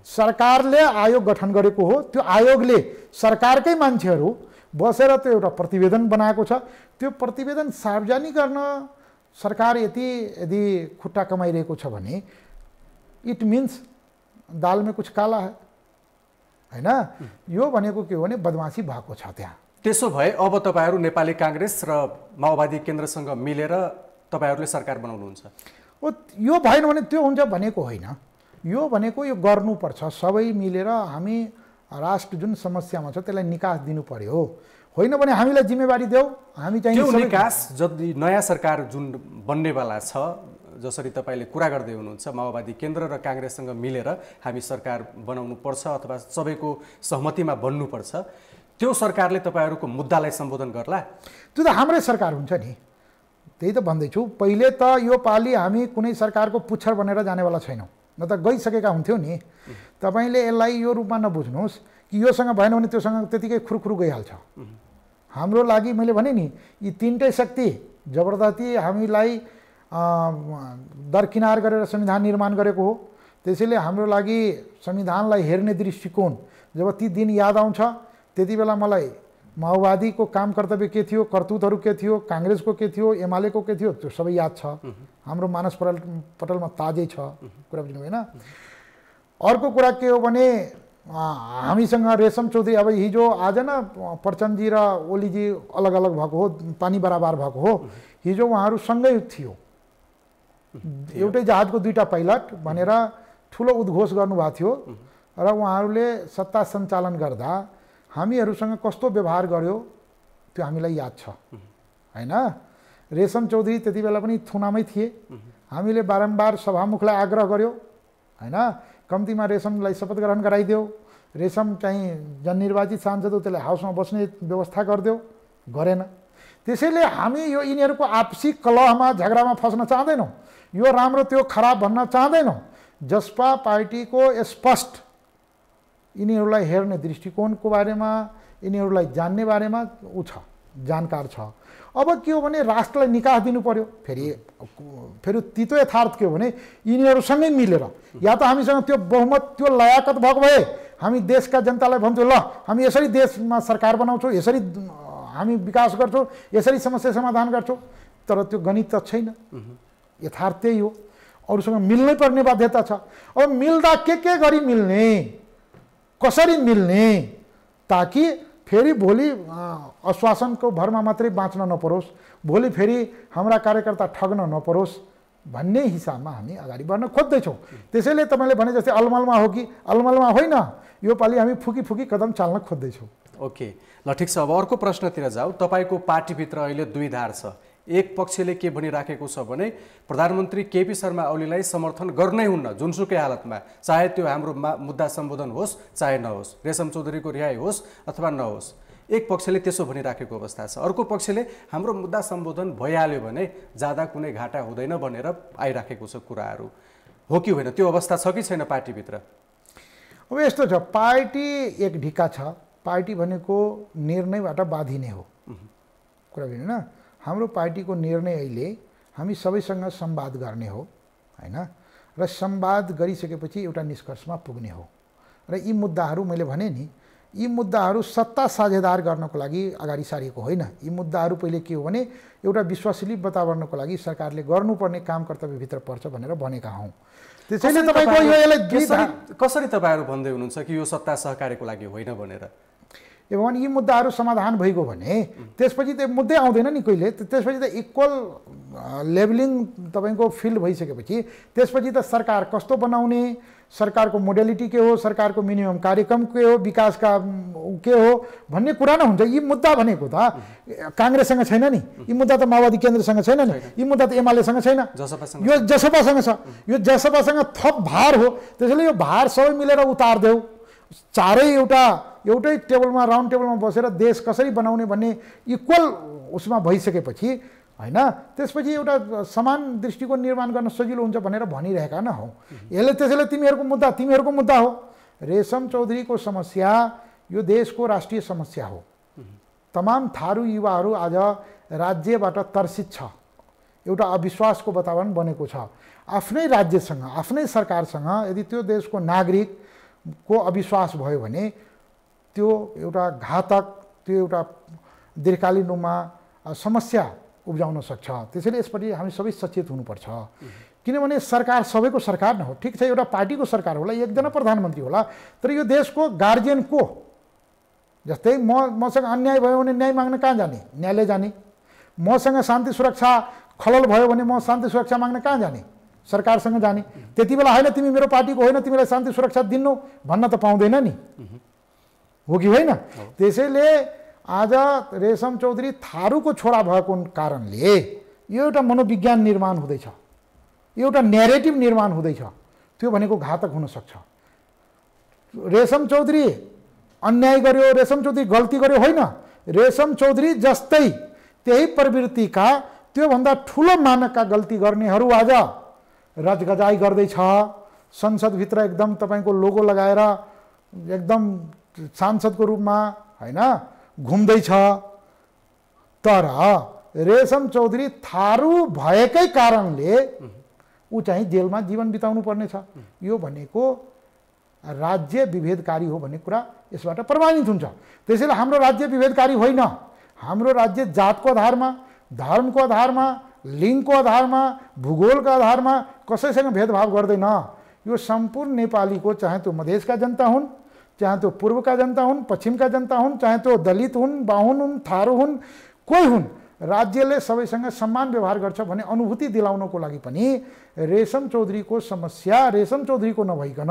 सरकारले आयोग गठन गरेको हो। त्यो आयोगले सरकारकै मान्छेहरू बसेर त्यो एउटा प्रतिवेदन बनाएको छ। त्यो प्रतिवेदन सार्वजनिक गर्न सरकार यदि खुट्टा कमाइरहेको छ भने इट मिन्स दाल में कुछ काला है हैन। यो भनेको के हो भने बदमाशी भएको छ त्यहाँ। त्यसो भए अब तपाईहरु नेपाली कांग्रेस र माओवादी केन्द्रसँग मिलेर तपाईहरुले सरकार बनाउनुहुन्छ? यो भएन भने त्यो हुन्छ भनेको होइन। यो भनेको यो गर्नुपर्छ, सबै मिलेर हामी राष्ट्र जुन समस्यामा छ त्यसलाई निकास दिनु पर्यो। होइन भने हामीलाई जिम्मेवारी देऊ, हामी चाहिँ त्यो निकास जति नयाँ सरकार जुन बन्नेवाला छ, जसरी तपाईले कुरा गर्दै हुनुहुन्छ माओवादी केन्द्र र कांग्रेससँग मिलेर हामी सरकार बनाउनु पर्छ अथवा सबैको सहमतिमा बन्नुपर्छ, त्यो सरकारले तपाईहरुको मुद्दालाई सम्बोधन गर्ला? त्यो त हाम्रै सरकार हुन्छ नि। त्यही त भन्दैछु, पहिले त यो पाली हामी कुनै सरकारको पुच्छर बनेर जानेवाला छैनौँ, न त गइसकेका हुन्थ्यौँ नि। तपाईले यसलाई यो रूपमा नबुझ्नुहोस् कि योसँग भएन भने त्योसँग त्यतिकै खुरुखुरु गइहाल्छ। हाम्रो लागि मैले भने नि, यी तीनटै शक्ति जबरदस्ती हामीलाई दरकिनार गरेर संविधान निर्माण गरेको हो। त्यसैले हाम्रो लागि संविधानलाई हेर्ने दृष्टिकोण जब ती दिन याद आउँछ त्यति बेला मलाई माओवादीको काम कर्तव्य के थियो, करतुतहरू के थियो, कांग्रेसको के थियो, एमालेको के थियो, त्यो सबै याद छ। हाम्रो मानस पटलमा ताजै छ कुरा बुझ्नु भएन। अर्को कुरा के हो भने हामीसँग रेशम चौधरी, अब हिजो आज न प्रचण्डजी र ओलीजी अलग अलग भएको हो, पानी बराबर भएको हो। हिजो उहाँहरू सँगै थियो, एउटै जहाजको दुईटा पाइलट भनेर ठुलो उद्घोष गर्नुभएको थियो। र उहाँहरूले सत्ता सञ्चालन गर्दा हामीहरूसँग कस्तो व्यवहार गर्यो त्यो हामीलाई याद छ हैन। रेशम चौधरी त्यति बेला पनि थुनामै थिए। हामीले बारम्बार सभामुखलाई आग्रह गर्यो हैन। कम्तीमा रेशमलाई शपथ ग्रहण गराइदेऊ, रेशम चाहिँ जननिर्वाचित सांसद हो त्यसलाई हाउसमा बस्ने व्यवस्था गरिदेऊ, गरेन। त्यसैले हामी यो यिनीहरूको आपसी कलहमा झगडामा फस्न चाहदैनौँ, यो राम्रो त्यो खराब भन्न चाहदैनौँ। जसपा पार्टीको स्पष्ट यिनीहरूलाई हेर्ने दृष्टिकोणको बारेमा, यिनीहरूलाई जान्ने बारेमा ऊ छ, जानकार छ। अब के हो भने राष्ट्रलाई निकास दिनु पर्यो। फेरि तितो यथार्थ के हो भने यिनीहरूसँगै मिलेर या त हामीसँग त्यो बहुमत त्यो लायकत भएको भए हामी देशका जनतालाई भन्थ्यौँ ल हामी यसरी देशमा सरकार बनाउँछौँ, यसरी हामी विकास गर्छौँ, यसरी समस्या समाधान गर्छौँ। तर त्यो गणित त छैन, यथार्थ त्यही हो। अरूसँग मिल्नै पर्ने बाध्यता छ। अब मिल्दा के गरी मिल्ने, कसरी मिल्ने, ताकि फेरि भोलि आश्वासनको भरमा मात्रै बाँच्न नपरोस्, भोलि फेरि हाम्रा कार्यकर्ता ठग्न नपरोस् भन्ने हिसाबमा हामी अगाडि बढ्न खोज्दैछौँ। त्यसैले तपाईँले भने जस्तै अलमलमा हो कि अलमलमा होइन, यो पालि हामी फुकी फुकी कदम चाल्न खोज्दैछौँ। ओके, ल ठिक छ। अब अर्को प्रश्नतिर जाऊ। तपाईँको पार्टीभित्र अहिले दुई धार छ। एक पक्षले के भनिराखेको छ भने प्रधानमन्त्री केपी शर्मा ओलीलाई समर्थन गर्नै हुन्न जुनसुकै हालतमा, चाहे त्यो हाम्रो मुद्दा सम्बोधन होस् चाहे नहोस्, रेशम चौधरीको रिहाई होस् अथवा नहोस्। एक पक्षले त्यसो भनिराखेको अवस्था छ। अर्को पक्षले हाम्रो मुद्दा सम्बोधन भइहाल्यो भने जाँदा कुनै घाटा हुँदैन भनेर आइराखेको छ कुराहरू। हो कि होइन, त्यो अवस्था छ कि छैन पार्टीभित्र? अब यस्तो छ, पार्टी एक ढिक्का छ। पार्टी भनेको निर्णयबाट बाधिने हो, कुरा बुझ्नु न। हाम्रो पार्टीको निर्णय अहिले हामी सबैसँग संवाद गर्ने हो हैन, र संवाद गरिसकेपछि एउटा निष्कर्षमा पुग्ने हो। र यी मुद्दाहरू मैले भने नि, यी मुद्दाहरू सत्ता साझेदार गर्नको लागि अगाडि सारिएको होइन। यी मुद्दाहरू पहिले के हो भने एउटा विश्वासशील वातावरणको लागि सरकारले गर्नुपर्ने काम कर्तव्यभित्र पर्छ भनेर भनेका हौँ। त्यसैले तपाईँको यो यसलाई कसरी तपाईँहरू भन्दै हुनुहुन्छ कि यो सत्ता सहकारीको लागि होइन भनेर? एवं यी मुद्दाहरू समाधान भइगयो भने त्यसपछि त मुद्दै आउँदैन नि कहिले। त्यसपछि त इक्वल लेभलिङ तपाईँको फिल्ड भइसकेपछि त्यसपछि त सरकार कस्तो बनाउने, सरकारको मोडेलिटी के हो, सरकारको मिनिमम कार्यक्रम के हो, विकासका के हो भन्ने कुरा नै हुन्छ। यी मुद्दा भनेको त काङ्ग्रेससँग छैन नि, यी मुद्दा त माओवादी केन्द्रसँग छैन नि, यी मुद्दा त एमालेसँग छैन, यो जसपासँग छ। यो जसपासँग थप भार हो। त्यसैले यो भार सबै मिलेर उतार्देऊ, चारै एउटै टेबलमा राउन्ड टेबलमा बसेर देश कसरी बनाउने भन्ने इक्वल उसमा भइसकेपछि हैन, त्यसपछि एउटा समान दृष्टिकोण निर्माण गर्न सजिलो हुन्छ भनेर भनिरहेका न हौ। त्यसैले तिमीहरूको मुद्दा हो। रेशम चौधरीको समस्या यो देशको राष्ट्रिय समस्या हो। तमाम थारू युवाहरू आज राज्यबाट तर्सित छ, एउटा अविश्वासको वातावरण बनेको छ। आफ्नै राज्यसँग, आफ्नै सरकारसँग यदि त्यो देशको नागरिकको अविश्वास भयो भने त्यो एउटा घातक, त्यो एउटा दीर्घकालीन रूपमा समस्या उब्जाउन सक्छ। त्यसैले यसपट्टि हामी सबै सचेत हुनुपर्छ। किनभने सरकार सबैको सरकार न हो। ठिक छ, एउटा पार्टीको सरकार होला, एकजना प्रधानमन्त्री होला, तर यो देशको गार्जियन को? जस्तै मसँग अन्याय भयो भने न्याय माग्न कहाँ जाने? न्यायालय जाने। मसँग शान्ति सुरक्षा खलल भयो भने म शान्ति सुरक्षा माग्न कहाँ जाने? सरकारसँग जाने। त्यति बेला होइन तिमी मेरो पार्टीको होइन, तिमीलाई शान्ति सुरक्षा दिनु भन्न त पाउँदैन नि, हो कि होइन? त्यसैले आज रेशम चौधरी थारूको छोरा भएको कारणले यो एउटा मनोविज्ञान निर्माण हुँदैछ, एउटा न्यारेटिभ निर्माण हुँदैछ। त्यो भनेको घातक हुन सक्छ। रेशम चौधरी अन्याय गर्यो, रेशम चौधरी गल्ती गर्यो होइन, रेशम चौधरी जस्तै त्यही प्रवृत्तिका त्योभन्दा ठुलो मानकका गल्ती गर्नेहरू आज रजगजाई गर्दैछ। संसदभित्र एकदम तपाईँको लोगो लगाएर एकदम सांसदको रूपमा हैन घुम्दैछ। तर रेशम चौधरी थारू भएकै कारणले ऊ चाहिँ जेलमा जीवन बिताउनु पर्नेछ। यो भनेको राज्य विभेदकारी हो भन्ने कुरा यसबाट प्रमाणित हुन्छ। त्यसैले हाम्रो राज्य विभेदकारी होइन। हाम्रो राज्य जातको आधारमा, धर्मको आधारमा, लिङ्गको आधारमा, भूगोलको आधारमा कसैसँग भेदभाव गर्दैन। यो सम्पूर्ण नेपालीको, चाहे त्यो मधेसका जनता हुन्, चाहे त्यो पूर्वका जनता हुन्, पश्चिमका जनता हुन्, चाहे त्यो दलित हुन्, बाहुन हुन्, थारू हुन्, कोही हुन्, राज्यले सबैसँग सम्मान व्यवहार गर्छ भन्ने अनुभूति दिलाउनको लागि पनि रेशम चौधरीको समस्या रेशम चौधरीको नभइकन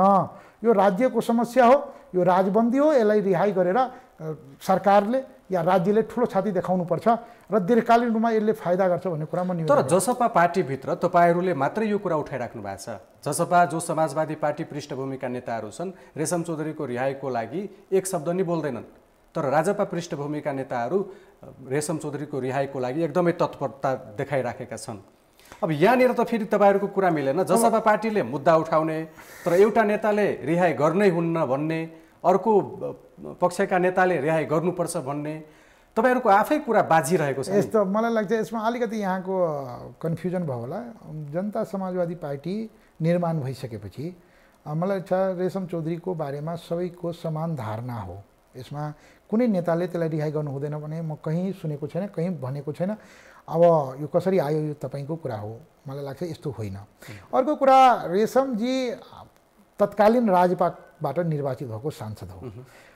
यो राज्यको समस्या हो, यो राजबन्दी हो। यसलाई रिहाई गरेर सरकारले या राज्यले ठुलो छाती देखाउनुपर्छ र दीर्घकालीन रूपमा यसले फाइदा गर्छ भन्ने कुरामा निवेदन। तर जसपा पार्टीभित्र तपाईँहरूले मात्रै यो कुरा उठाइराख्नु भएको छ। जसपा जो समाजवादी पार्टी पृष्ठभूमिका नेताहरू छन् रेशम चौधरीको रिहाईको लागि एक शब्द नि बोल्दैनन्, तर राजपा पृष्ठभूमिका नेताहरू रेशम चौधरीको रिहाईको लागि एकदमै तत्परता देखाइराखेका छन्। अब यहाँनिर त फेरि तपाईँहरूको कुरा मिलेन। जसपा पार्टीले मुद्दा उठाउने तर एउटा नेताले रिहाई गर्नै हुन्न भन्ने, अर्को पक्षका नेताले रिहाई गर्नुपर्छ भन्ने, तपाईँहरूको आफै कुरा बाजिरहेको छ। यस्तो मलाई लाग्छ यसमा अलिकति यहाँको कन्फ्युजन भयो होला। जनता समाजवादी पार्टी निर्माण भइसकेपछि मलाई लाग्छ रेशम चौधरीको बारेमा सबैको समान धारणा हो। यसमा कुनै नेताले त्यसलाई रिहाई गर्नु हुँदैन भने म कहीँ सुनेको छैन, कहीँ भनेको छैन। अब यो कसरी आयो यो तपाईँको कुरा हो, मलाई लाग्छ यस्तो होइन। अर्को कुरा, रेशमजी तत्कालीन राजपाबाट निर्वाचित भएको सांसद हो,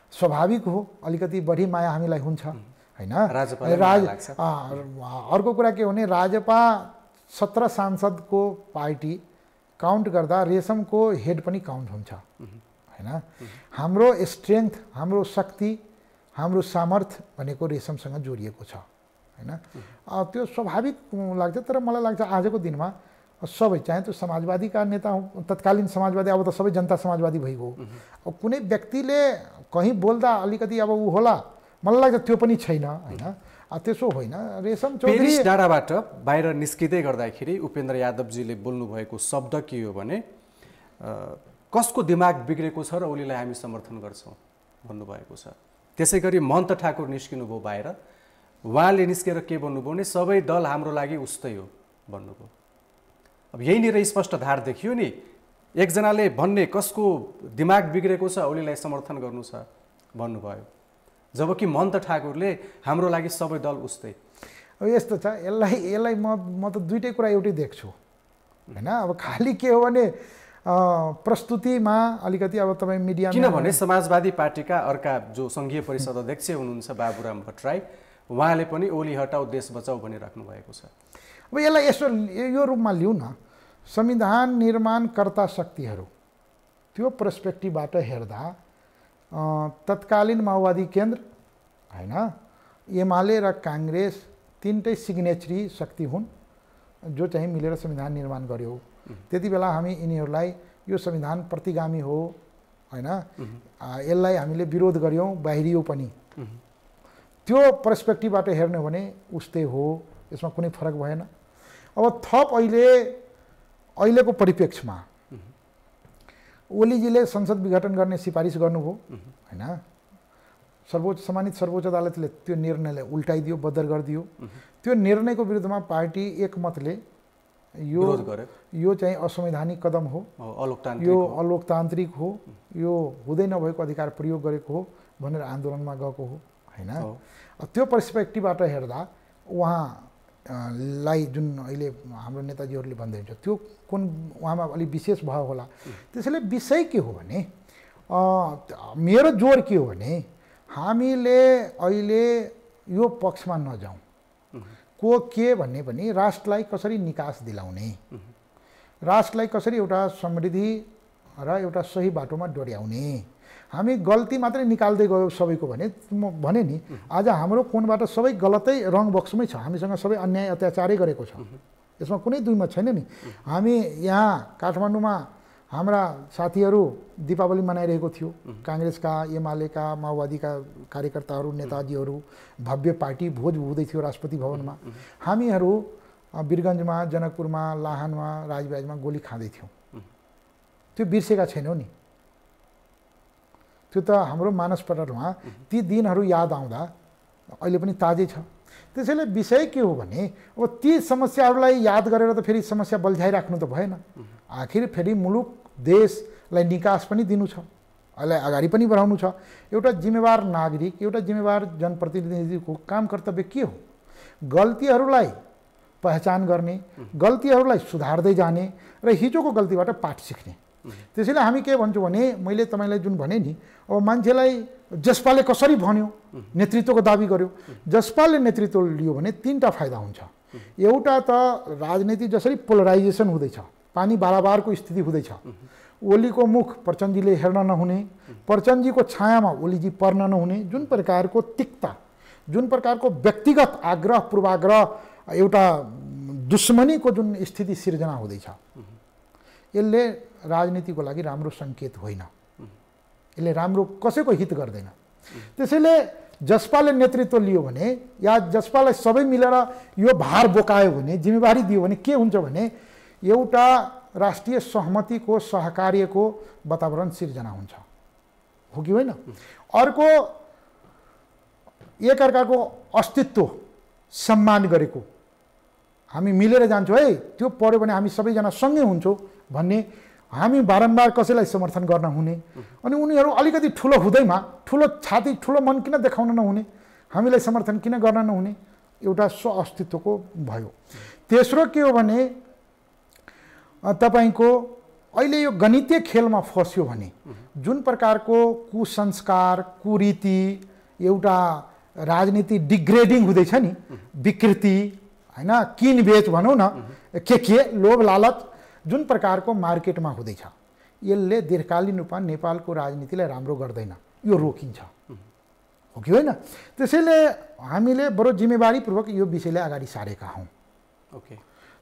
स्वाभाविक हो अलिकति बढी माया हामीलाई हुन्छ हैन। अर्को कुरा के हो भने राजपा 17 सांसदको पार्टी काउन्ट गर्दा रेशमको हेड पनि काउन्ट हुन्छ हैन। हाम्रो स्ट्रेङ्थ, हाम्रो शक्ति, हाम्रो सामर्थ्य भनेको रेशमसँग जोडिएको छ हैन। त्यो स्वाभाविक लाग्छ। तर मलाई लाग्छ आजको दिनमा सबै, चाहे त्यो समाजवादीका नेता हो, तत्कालीन समाजवादी, अब त सबै जनता समाजवादी भइगयो। अब कुनै व्यक्तिले कहीँ बोल्दा अलिकति अब ऊ होला, मलाई लाग्छ त्यो पनि छैन हैन। त्यसो होइन। रेशम चौधरी डाँडाबाट बाहिर निस्किँदै गर्दाखेरि उपेन्द्र यादवजीले बोल्नुभएको शब्द के हो भने कसको दिमाग बिग्रेको छ र ओलीलाई हामी समर्थन गर्छौँ भन्नुभएको छ। त्यसै गरी महन्त ठाकुर निस्किनुभयो बाहिर, उहाँले निस्केर के भन्नुभयो भने सबै दल हाम्रो लागि उस्तै हो भन्नुभयो। अब यहीँनिर स्पष्ट धार देखियो नि, एकजनाले भन्ने कसको दिमाग बिग्रेको छ ओलीलाई समर्थन गर्नु छ भन्नुभयो, जबकि महन्त ठाकुरले हाम्रो लागि सबै दल उस्तै। अब यस्तो छ, यसलाई म त दुईटै कुरा एउटै देख्छु हैन। अब खालि के हो भने प्रस्तुतिमा अलिकति अब तपाईँ मिडिया, किनभने समाजवादी पार्टीका अर्का जो सङ्घीय परिषद अध्यक्ष हुनुहुन्छ बाबुराम भट्टराई, उहाँले पनि ओली हटाऊ देश बचाऊ भनिराख्नु भएको छ। अब यसलाई यसो यो रूपमा लिउँ न, संविधान निर्माणकर्ता शक्तिहरू त्यो पर्सपेक्टिभबाट हेर्दा तत्कालीन माओवादी केन्द्र हैन, एमाले र काङ्ग्रेस तीनटै सिग्नेचरी शक्ति हुन् जो चाहिँ मिलेर संविधान निर्माण गर्यो। त्यति बेला हामी यिनीहरूलाई यो संविधान प्रतिगामी हो हैन, यसलाई हामीले विरोध गर्यौँ, बाहिरियो पनि। त्यो पर्सपेक्टिभबाट हेर्ने हो भने उस्तै हो, यसमा कुनै फरक भएन। अब थप अहिलेको परिप्रेक्ष्यमा ओलीजीले संसद विघटन गर्ने सिफारिस गर्नुभयो हैन। सम्मानित सर्वोच्च अदालतले त्यो निर्णयलाई उल्टाइदियो, बदर गरिदियो। त्यो निर्णयको विरुद्धमा पार्टी एकमतले यो चाहिँ असंवैधानिक कदम हो, यो अलोकतान्त्रिक हो, यो हुँदै नभएको अधिकार प्रयोग गरेको हो भनेर आन्दोलनमा गएको हो हैन। त्यो पर्सपेक्टिभबाट हेर्दा उहाँलाई जुन अहिले हाम्रो नेताजीहरूले भन्दै हुन्छ त्यो कुन उहाँमा अलिक विशेष भयो होला। त्यसैले विषय के हो भने मेरो जोर के हो भने हामीले अहिले यो पक्षमा नजाउँ, को के भन्ने पनि राष्ट्रलाई कसरी निकास दिलाउने, राष्ट्रलाई कसरी एउटा समृद्धि र एउटा सही बाटोमा डोर्याउने। हामी गल्ती मात्रै निकाल्दै गयो सबैको भने म भने नि, आज हाम्रो कोणबाट सबै गलतै रङ बक्समै छ, हामीसँग सबै अन्याय अत्याचारै गरेको छ, यसमा कुनै दुई मत छैन नि। हामी यहाँ काठमाडौँमा हाम्रा साथीहरू दीपावली मनाइरहेको थियो, काङ्ग्रेसका, एमालेका, माओवादीका कार्यकर्ताहरू, नेताजीहरू, भव्य पार्टी भोज हुँदै थियो राष्ट्रपति भवनमा। हामीहरू वीरगन्जमा, जनकपुरमा, लाहानमा, राजबाजमा गोली खाँदै थियौँ। त्यो बिर्सेका छैनौँ नि, त्यो त हाम्रो मानसपटलमा ती दिनहरू याद आउँदा अहिले पनि ताजै छ। त्यसैले विषय के हो भने अब ती समस्याहरूलाई याद गरेर त फेरि समस्या बल्झाइराख्नु त भएन। आखिर फेरि मुलुक देशलाई निकास पनि दिनु छ, यसलाई अगाडि पनि बढाउनु छ। एउटा जिम्मेवार नागरिक, एउटा जिम्मेवार जनप्रतिनिधिको काम कर्तव्य के हो? गल्तीहरूलाई पहिचान गर्ने, गल्तीहरूलाई सुधार्दै जाने र हिजोको गल्तीबाट पाठ सिक्ने। त्यसैले हामी के भन्छौँ भने मैले तपाईँलाई जुन भने नि, अब मान्छेलाई जसपाले कसरी भन्यो, नेतृत्वको दाबी गर्यो, जसपाले नेतृत्व लियो भने तीनटा फाइदा हुन्छ। एउटा त राजनीति जसरी पोलराइजेसन हुँदैछ, पानी बाराबारको स्थिति हुँदैछ, ओलीको मुख प्रचण्डजीले हेर्न नहुने, प्रचण्डजीको छायामा ओलीजी पर्न नहुने, जुन प्रकारको तिक्ता, जुन प्रकारको व्यक्तिगत आग्रह पूर्वाग्रह एउटा दुश्मनीको जुन स्थिति सिर्जना हुँदैछ यसले राजनीतिको लागि राम्रो सङ्केत होइन, यसले राम्रो कसैको हित गर्दैन। त्यसैले जसपाले नेतृत्व लियो भने या जसपालाई सबै मिलेर यो भार बोकायो भने, जिम्मेवारी दियो भने के हुन्छ भने एउटा राष्ट्रिय सहमतिको सहकार्यको वातावरण सिर्जना हुन्छ, हो कि होइन? अर्को एकअर्काको अस्तित्व सम्मान गरेको, हामी मिलेर जान्छौँ है, त्यो पर्यो भने हामी सबैजना सँगै हुन्छौँ भन्ने हामी बारम्बार कसैलाई समर्थन गर्न हुने अनि उनीहरू अलिकति ठुलो हुँदैमा ठुलो छाती ठुलो मन किन देखाउन नहुने, हामीलाई समर्थन किन गर्न नहुने, एउटा स्व अस्तित्वको भयो। तेस्रो के हो भने तपाईको अहिले यो गणितीय खेलमा फस्यो भने जुन प्रकारको कुसंस्कार कुरीति एउटा राजनीति डिग्रेडिङ हुँदैछ नि, विकृति हैन, किनबेच भनौँ न, के लोभ लालच जुन प्रकारको मार्केटमा हुँदैछ यसले दीर्घकालीन रूपमा नेपालको राजनीतिलाई राम्रो गर्दैन, यो रोकिन्छ, हो कि होइन? त्यसैले हामीले बरु जिम्मेवारीपूर्वक यो विषयलाई अगाडि सारेका हौँ। ओके,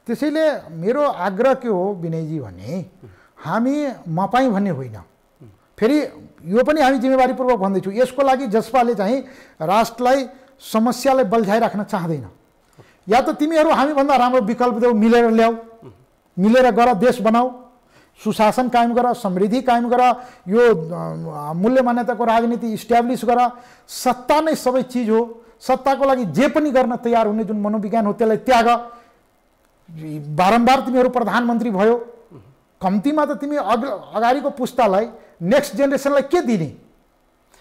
त्यसैले मेरो आग्रह के हो विनयजी भने हामी मपाई भन्ने होइन, फेरि यो पनि हामी जिम्मेवारीपूर्वक भन्दैछौँ, यसको लागि जसपाले चाहिँ राष्ट्रलाई समस्यालाई बल्झाइराख्न चाहँदैन। या त तिमीहरू हामीभन्दा राम्रो विकल्प देऊ, मिलेर ल्याऊ, मिलेर गर, देश बनाऊ, सुशासन कायम गर, समृद्धि कायम गर, यो मूल्य मान्यताको राजनीति इस्ट्याब्लिस गर। सत्ता नै सबै चिज हो, सत्ताको लागि जे पनि गर्न तयार हुने जुन मनोविज्ञान हो त्यसलाई त्याग। बारम्बार तिमीहरू प्रधानमन्त्री भयो, कम्तीमा त तिमी अगाडिको पुस्तालाई नेक्स्ट जेनेरेसनलाई के दिने,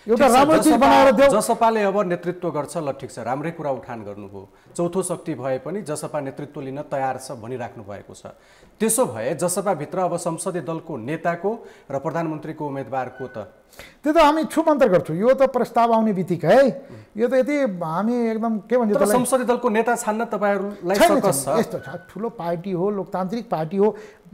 एउटा राम्रो चिज बनाएर देऊ। जसपाले अब नेतृत्व गर्छ, ल ठिक छ, राम्रै कुरा उठान गर्नुभयो, चौथो शक्ति भए पनि जसपा नेतृत्व लिन तयार छ भनिराख्नु भएको छ। त्यसो भए जसपाभित्र अब संसदीय दलको नेताको र प्रधानमन्त्रीको उम्मेदवारको त त्यो त हामी छुमन्तर गर्छौँ, यो त प्रस्ताव आउने बित्तिकै यो त यति हामी एकदम के भन्छ त्यसलाई, संसदीय दलको नेता छान्न तपाईहरुलाई सकस छ। यस्तो छ, ठुलो पार्टी हो, लोकतान्त्रिक पार्टी हो।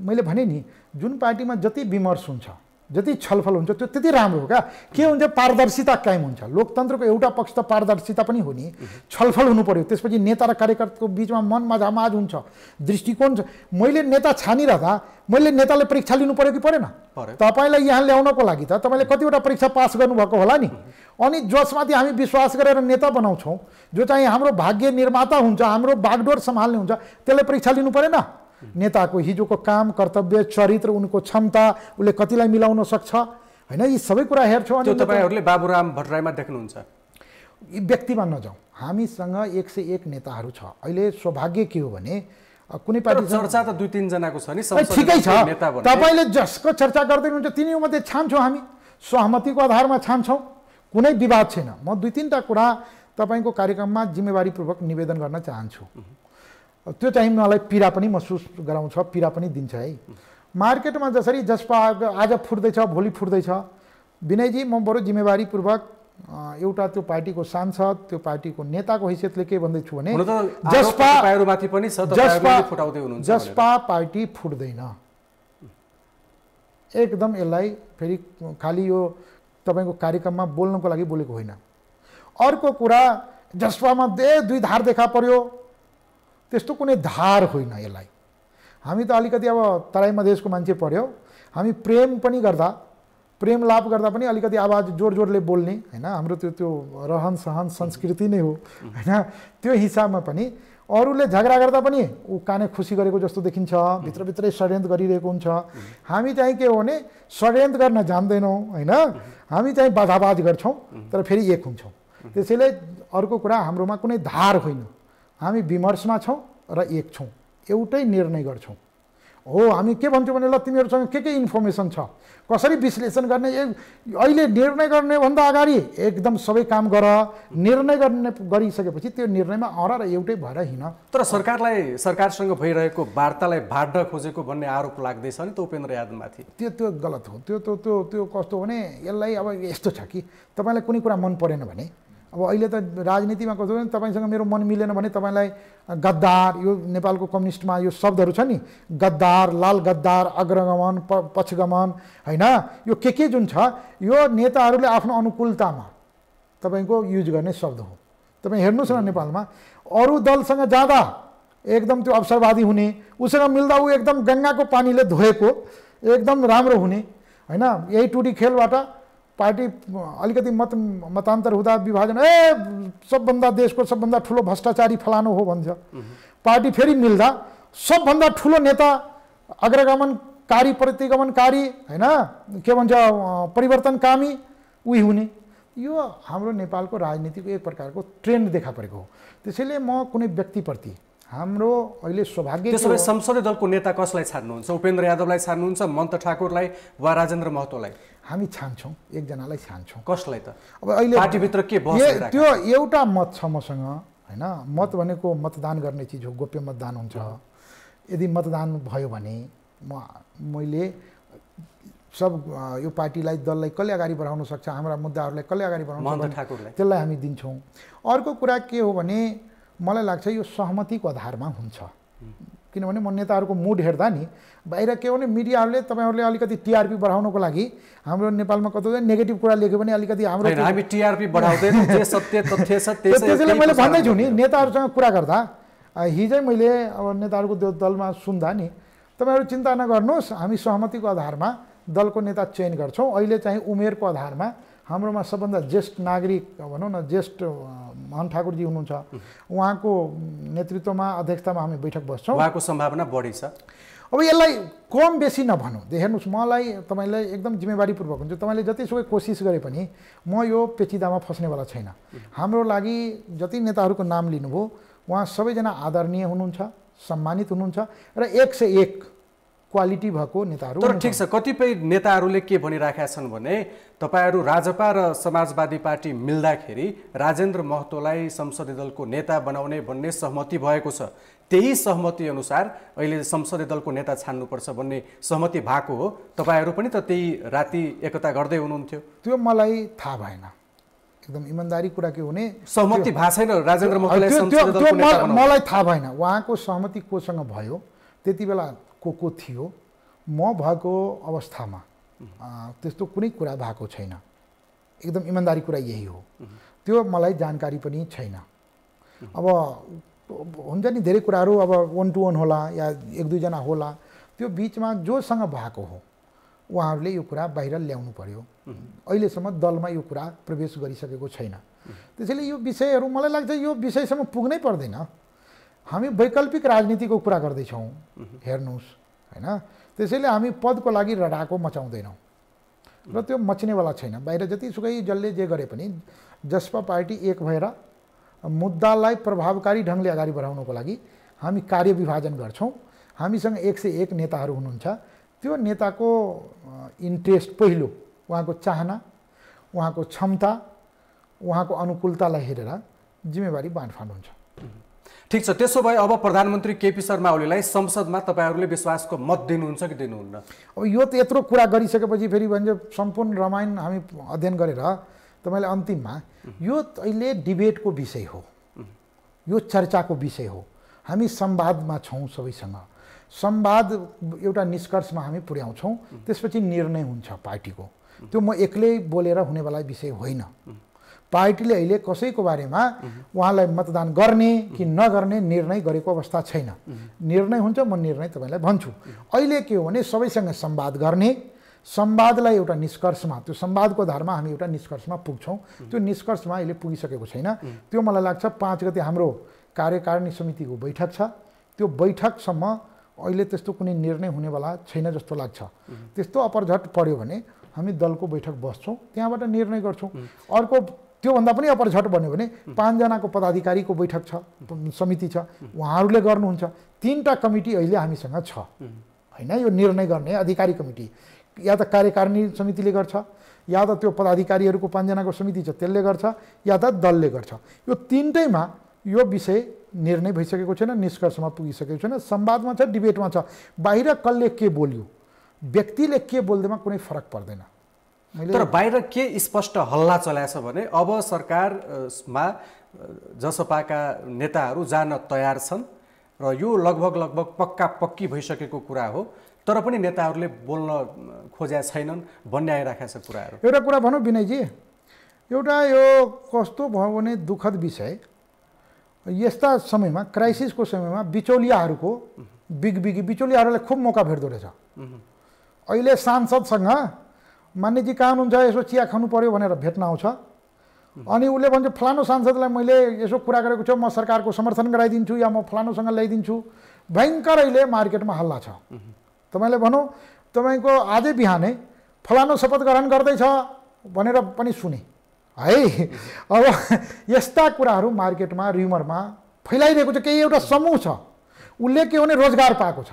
मैले भने नि जुन पार्टीमा जति विमर्श हुन्छ, जति छलफल हुन्छ त्यो त्यति राम्रो हो। क्या के हुन्छ, पारदर्शिता कायम हुन्छ। लोकतन्त्रको एउटा पक्ष त पारदर्शिता पनि हो नि, छलफल हुनु पर्यो, त्यसपछि नेता र कार्यकर्ताको बिचमा मन माझामाझ हुन्छ, दृष्टिकोण छ। मैले नेता छानिरहँदा मैले नेताले परीक्षा लिनु पर्यो कि परेन? तपाईलाई यहाँ ल्याउनको लागि त तपाईँले कतिवटा परीक्षा पास गर्नुभएको होला नि, अनि जसमाथि हामी विश्वास गरेर नेता बनाउँछौँ, जो चाहिँ हाम्रो भाग्य निर्माता हुन्छ, हाम्रो बागडोर सम्हाल्ने हुन्छ, त्यसले परीक्षा लिनु परेन? नेताको हिजोको काम, कर्तव्य, चरित्र, उनको क्षमता, उसले कतिलाई मिलाउन सक्छ, हैन? यी सबै कुरा हेर्छौँ। अनि तपाईहरुले बाबुराम भट्टराईमा देख्नुहुन्छ? व्यक्तिमा नजाउँ, हामीसँग 101 नेताहरू छ। अहिले सौभाग्य के हो भने कुनै पार्टी चर्चा त 2-3 जनाको छ नि, ठिकै छ। तपाईले जसको चर्चा गर्दै हुनुहुन्छ तिनीमध्ये छान्छौँ, हामी सहमतिको आधारमा छान्छौँ, कुनै विवाद छैन। म 2-3टा कुरा तपाईको कार्यक्रममा जिम्मेवारीपूर्वक निवेदन गर्न चाहन्छु। त्यो चाहिँ मलाई पीडा पनि महसुस गराउँछ, पीडा पनि दिन्छ है। मार्केटमा जसरी जसपा आज फुट्दैछ, भोलि फुट्दैछ, विनयजी म बरु जिम्मेवारीपूर्वक एउटा त्यो पार्टीको सांसद, त्यो पार्टीको नेताको हैसियतले के भन्दैछु भने जसपा पार्टी फुट्दैन एकदम। यसलाई फेरि खालि यो तपाईको कार्यक्रममा बोल्नको लागि बोलेको होइन। अर्को कुरा, जसपामा दुई धार देखा पर्यो, त्यस्तो कुनै धार होइन यसलाई। हामी त अलिकति अब तराई मधेसको मान्छे पर्यो, हामी प्रेम पनि गर्दा, प्रेम लाभ गर्दा पनि अलिकति आवाज जोड जोडले बोल्ने, हैन? हाम्रो त्यो रहन सहन संस्कृति नै हो, हैन? त्यो हिसाबमा पनि अरूले झगडा गर्दा पनि ऊ काने खुसी गरेको जस्तो देखिन्छ, भित्रभित्रै षड्यन्त्र गरिरहेको हुन्छ। हामी चाहिँ के हो भने षड्यन्त्र गर्न जान्दैनौँ, हैन? हामी चाहिँ बाधाबाज गर्छौँ तर फेरि एक हुन्छौँ। त्यसैले अर्को कुरा, हाम्रोमा कुनै धार होइन, हामी विमर्शमा छौँ र एक छौँ, एउटै निर्णय गर्छौँ। हो, हामी के भन्छौँ भने ल तिमीहरूसँग के इन्फर्मेसन छ, कसरी विश्लेषण गर्ने, अहिले निर्णय गर्ने भन्दा अगाडि एकदम सबै काम गर, निर्णय गरिसकेपछि त्यो निर्णयमा अर र एउटै भएर हिँड। तर सरकारसँग भइरहेको वार्तालाई भाड्न खोजेको भन्ने आरोप लाग्दैछ नि त उपेन्द्र यादवमाथि। त्यो गलत हो। त्यो कस्तो भने यसलाई अब यस्तो छ कि तपाईँलाई कुनै कुरा मन परेन भने, अब अहिले त राजनीतिमा कस्तो भने तपाईँसँग मेरो मन मिलेन भने तपाईँलाई गद्दार, यो नेपालको कम्युनिस्टमा यो शब्दहरू छ नि, गद्दार, लाल गद्दार, अग्रगमन, पक्षगमन, हैन? यो के जुन छ, यो नेताहरूले आफ्नो अनुकूलतामा तपाईँको युज गर्ने शब्द हो। तपाईँ हेर्नुहोस् न नेपालमा अरू दलसँग जाँदा एकदम त्यो अवसरवादी हुने, उसँग मिल्दा ऊ एकदम गङ्गाको पानीले धोएको एकदम राम्रो हुने हैन। यही टुडी खेलबाट पार्टी अलिकति मतान्तर हुँदा विभाजन सबभन्दा देशको सबभन्दा ठुलो भ्रष्टाचारी फलानु हो भन्छ। पार्टी फेरि मिल्दा सबभन्दा ठुलो नेता अग्रगमनकारी प्रतिगमनकारी हैन के भन्छ परिवर्तनकामी उही हुने। यो हाम्रो नेपालको राजनीतिको एक प्रकारको ट्रेन्ड देखा परेको हो। त्यसैले म कुनै व्यक्तिप्रति हाम्रो अहिले सौभाग्य त्यसो भए संसदीय दलको नेता कसलाई छान्नुहुन्छ? उपेन्द्र यादवलाई छान्नुहुन्छ, मन्त ठाकुरलाई वा राजेन्द्र महतोलाई? हामी छान्छौँ, एकजनालाई छान्छौँ। कसलाई त? अब अहिले पार्टीभित्र के बहस त्यो एउटा मत छ मसँग हैन। मत भनेको मतदान गर्ने चिज हो, गोप्य मतदान हुन्छ। यदि मतदान भयो भने मैले सब यो पार्टीलाई दललाई कसले अगाडि बढाउन सक्छ, हाम्रा मुद्दाहरूलाई कसले अगाडि बढाउन सक्छ त्यसलाई हामी दिन्छौँ। अर्को कुरा के हो भने मलाई लाग्छ यो सहमतिको आधारमा हुन्छ। किनभने म नेताहरूको मुड हेर्दा नि बाहिर के हो भने मिडियाहरूले तपाईँहरूले अलिकति टिआरपी बढाउनको लागि हाम्रो नेपालमा कतो नेगेटिभ कुरा लेख्यो भने अलिकति हाम्रो हामी टिआरपी बढाउँदैनौँ, जे सत्य तथ्य छ त्यसैले मैले भन्दैछु नि नेताहरूसँग कुरा गर्दा हिजै मैले अब नेताहरूको त्यो दलमा सुन्दा नि तपाईँहरू चिन्ता नगर्नुहोस्, हामी सहमतिको आधारमा दलको नेता चयन गर्छौँ। अहिले चाहिँ उमेरको आधारमा हाम्रोमा सबभन्दा ज्येष्ठ नागरिक भनौँ न ज्येष्ठ मोहन ठाकुरजी हुनुहुन्छ, उहाँको नेतृत्वमा अध्यक्षतामा हामी बैठक बस्छौँ। उहाँको सम्भावना बढी छ। अब यसलाई कम बेसी नभनौँ, हेर्नुहोस् मलाई तपाईँलाई एकदम जिम्मेवारीपूर्वक हुन्छ। तपाईँले जतिसुकै कोसिस गरे पनि म यो पेचिदामा फस्नेवाला छैन। हाम्रो लागि जति नेताहरूको नाम लिनुभयो उहाँ सबैजना आदरणीय हुनुहुन्छ, सम्मानित हुनुहुन्छ र 101 क्वालिटी भएको नेताहरू। तर ठिक छ, कतिपय नेताहरूले के भनिराखेका छन् भने तपाईहरू राजपा र समाजवादी पार्टी मिल्दाखेरि राजेन्द्र महतोलाई संसदीय दलको नेता बनाउने भन्ने सहमति भएको छ, त्यही सहमति अनुसार अहिले संसदीय दलको नेता छान्नुपर्छ भन्ने सहमति भएको हो। तपाईहरू पनि त त्यही राति एकता गर्दै हुनुहुन्थ्यो। त्यो मलाई थाहा भएन, एकदम इमानदारी कुरा के हुने सहमति भएको छैन राजेन्द्र महतोलाई संसदीय दलको नेता बनाउन? मलाई थाहा भएन उहाँको सहमति कोसँग भयो, त्यति बेला को थियो। म भएको अवस्थामा त्यस्तो कुनै कुरा भएको छैन, एकदम इमानदारी कुरा यही हो। त्यो मलाई जानकारी पनि छैन। अब हुन्छ नि धेरै कुराहरू अब 1 to 1 होला या 1-2 जना होला, त्यो बिचमा जोसँग भएको हो उहाँहरूले यो कुरा बाहिर ल्याउनु पर्यो। अहिलेसम्म दलमा यो कुरा प्रवेश गरिसकेको छैन। त्यसैले यो विषयहरू मलाई लाग्छ यो विषयसम्म पुग्नै पर्दैन। हामी वैकल्पिक राजनीतिको कुरा गर्दैछौँ हेर्नुहोस् हैन। त्यसैले हामी पदको लागि रडाको मचाउँदैनौँ र त्यो मच्नेवाला छैन। बाहिर जतिसुकै जसले जे गरे पनि जसपा पार्टी एक भएर मुद्दालाई प्रभावकारी ढङ्गले अगाडि बढाउनको लागि हामी कार्य विभाजन गर्छौँ। हामीसँग 101 नेताहरू हुनुहुन्छ। त्यो नेताको इन्ट्रेस्ट पहिलो, उहाँको चाहना, उहाँको क्षमता, उहाँको अनुकूलतालाई हेरेर जिम्मेवारी बाँडफाँड हुन्छ। ठिक छ, त्यसो भए अब प्रधानमन्त्री केपी शर्मा ओलीलाई संसदमा तपाईहरूले विश्वासको मत दिनुहुन्छ कि दिनुहुन्न? अब यो त यत्रो कुरा गरिसकेपछि फेरि भन्छ सम्पूर्ण रामायण हामी अध्ययन गरेर तपाईँले अन्तिममा यो अहिले डिबेटको विषय हो, यो चर्चाको विषय हो। हामी संवादमा छौँ, सबैसँग संवाद एउटा निष्कर्षमा हामी पुर्याउँछौँ, त्यसपछि निर्णय हुन्छ पार्टीको। त्यो म एक्लै बोलेर हुनेवाला विषय होइन। पार्टीले अहिले कसैको बारेमा उहाँलाई मतदान गर्ने कि नगर्ने निर्णय गरेको अवस्था छैन। निर्णय हुन्छ, म निर्णय तपाईँलाई भन्छु। अहिले के हो भने सबैसँग संवाद गर्ने, संवादलाई एउटा निष्कर्षमा, त्यो संवादको आधारमा हामी एउटा निष्कर्षमा पुग्छौँ। त्यो निष्कर्षमा अहिले पुगिसकेको छैन। त्यो मलाई लाग्छ 5 गते हाम्रो कार्यकारिणी समितिको बैठक छ। त्यो बैठकसम्म अहिले त्यस्तो कुनै निर्णय हुनेवाला छैन जस्तो लाग्छ। त्यस्तो अपरझट पर्यो भने हामी दलको बैठक बस्छौँ, त्यहाँबाट निर्णय गर्छौँ। अर्को त्योभन्दा पनि अपरझट बन्यो भने 5 जनाको पदाधिकारीको बैठक छ, समिति छ, उहाँहरूले गर्नुहुन्छ। 3टा कमिटी अहिले हामीसँग छ हैन। यो निर्णय गर्ने अधिकारी कमिटी या त कार्यकारिणी समितिले गर्छ, या त त्यो पदाधिकारीहरूको 5 जनाको समिति छ त्यसले गर्छ, या त दलले गर्छ। यो 3टैमा यो विषय निर्णय भइसकेको छैन, निष्कर्षमा पुगिसकेको छैन। संवादमा छ, डिबेटमा छ। बाहिर कसले के बोल्यो, व्यक्तिले के बोल्दैमा कुनै फरक पर्दैन। तर बाहिर के स्पष्ट हल्ला चलाएछ भने अब सरकारमा जसपाका नेताहरू जान तयार छन् र यो लगभग पक्का पक्की भइसकेको कुरा हो, तर पनि नेताहरूले बोल्न खोजेका छैनन् भन्ने आइराखेको छ कुराहरू। एउटा कुरा भनौँ विनयजी, एउटा यो कस्तो भयो भने दुःखद विषय, यस्ता समयमा क्राइसिसको समयमा बिचौलियाहरूको बिचौलियाहरूलाई खुब मौका भेट्दो रहेछ। अहिले सांसदसँग मान्यजी कहाँ हुनुहुन्छ यसो चिया खानु पर्यो भनेर भेट्न आउँछ अनि उसले भन्छ फलानु सांसदलाई मैले यसो कुरा गरेको छु, म सरकारको समर्थन गराइदिन्छु या म फलानुसँग ल्याइदिन्छु। भयङ्कर अहिले मार्केटमा हल्ला छ। तपाईँले भनौँ तपाईँको आजै बिहानै फलानु शपथ ग्रहण गर्दैछ भनेर पनि सुने है। अब यस्ता कुराहरू मार्केटमा र्युमरमा फैलाइरहेको छ। केही एउटा समूह छ, उसले के भने रोजगार पाएको छ।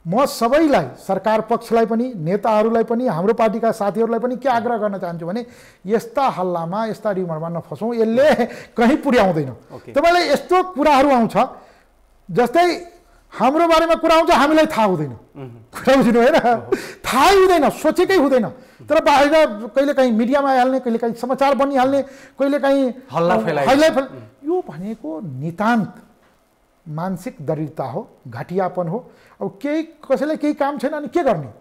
म सबैलाई, सरकार पक्षलाई पनि, नेताहरूलाई पनि, हाम्रो पार्टीका साथीहरूलाई पनि के आग्रह गर्न चाहन्छु भने यस्ता हल्लामा, यस्ता र्युमरमा नफसौँ। यसले कहीँ पुर्याउँदैन। तपाईँलाई यस्तो कुराहरू आउँछ जस्तै हाम्रो बारेमा कुरा आउँछ, हामीलाई थाहा हुँदैन। कुरा बुझ्नु होइन, थाहै हुँदैन, सोचेकै हुँदैन। तर बाहिर कहिलेकाहीँ मिडियामा आइहाल्ने, कहिलेकाहीँ समाचार बनिहाल्ने, कहिलेकाहीँ हल्ला यो भनेको नितान्त मानसिक दरिद्रता हो, घटियापन हो। अब केही कसैलाई केही काम छैन अनि के गर्ने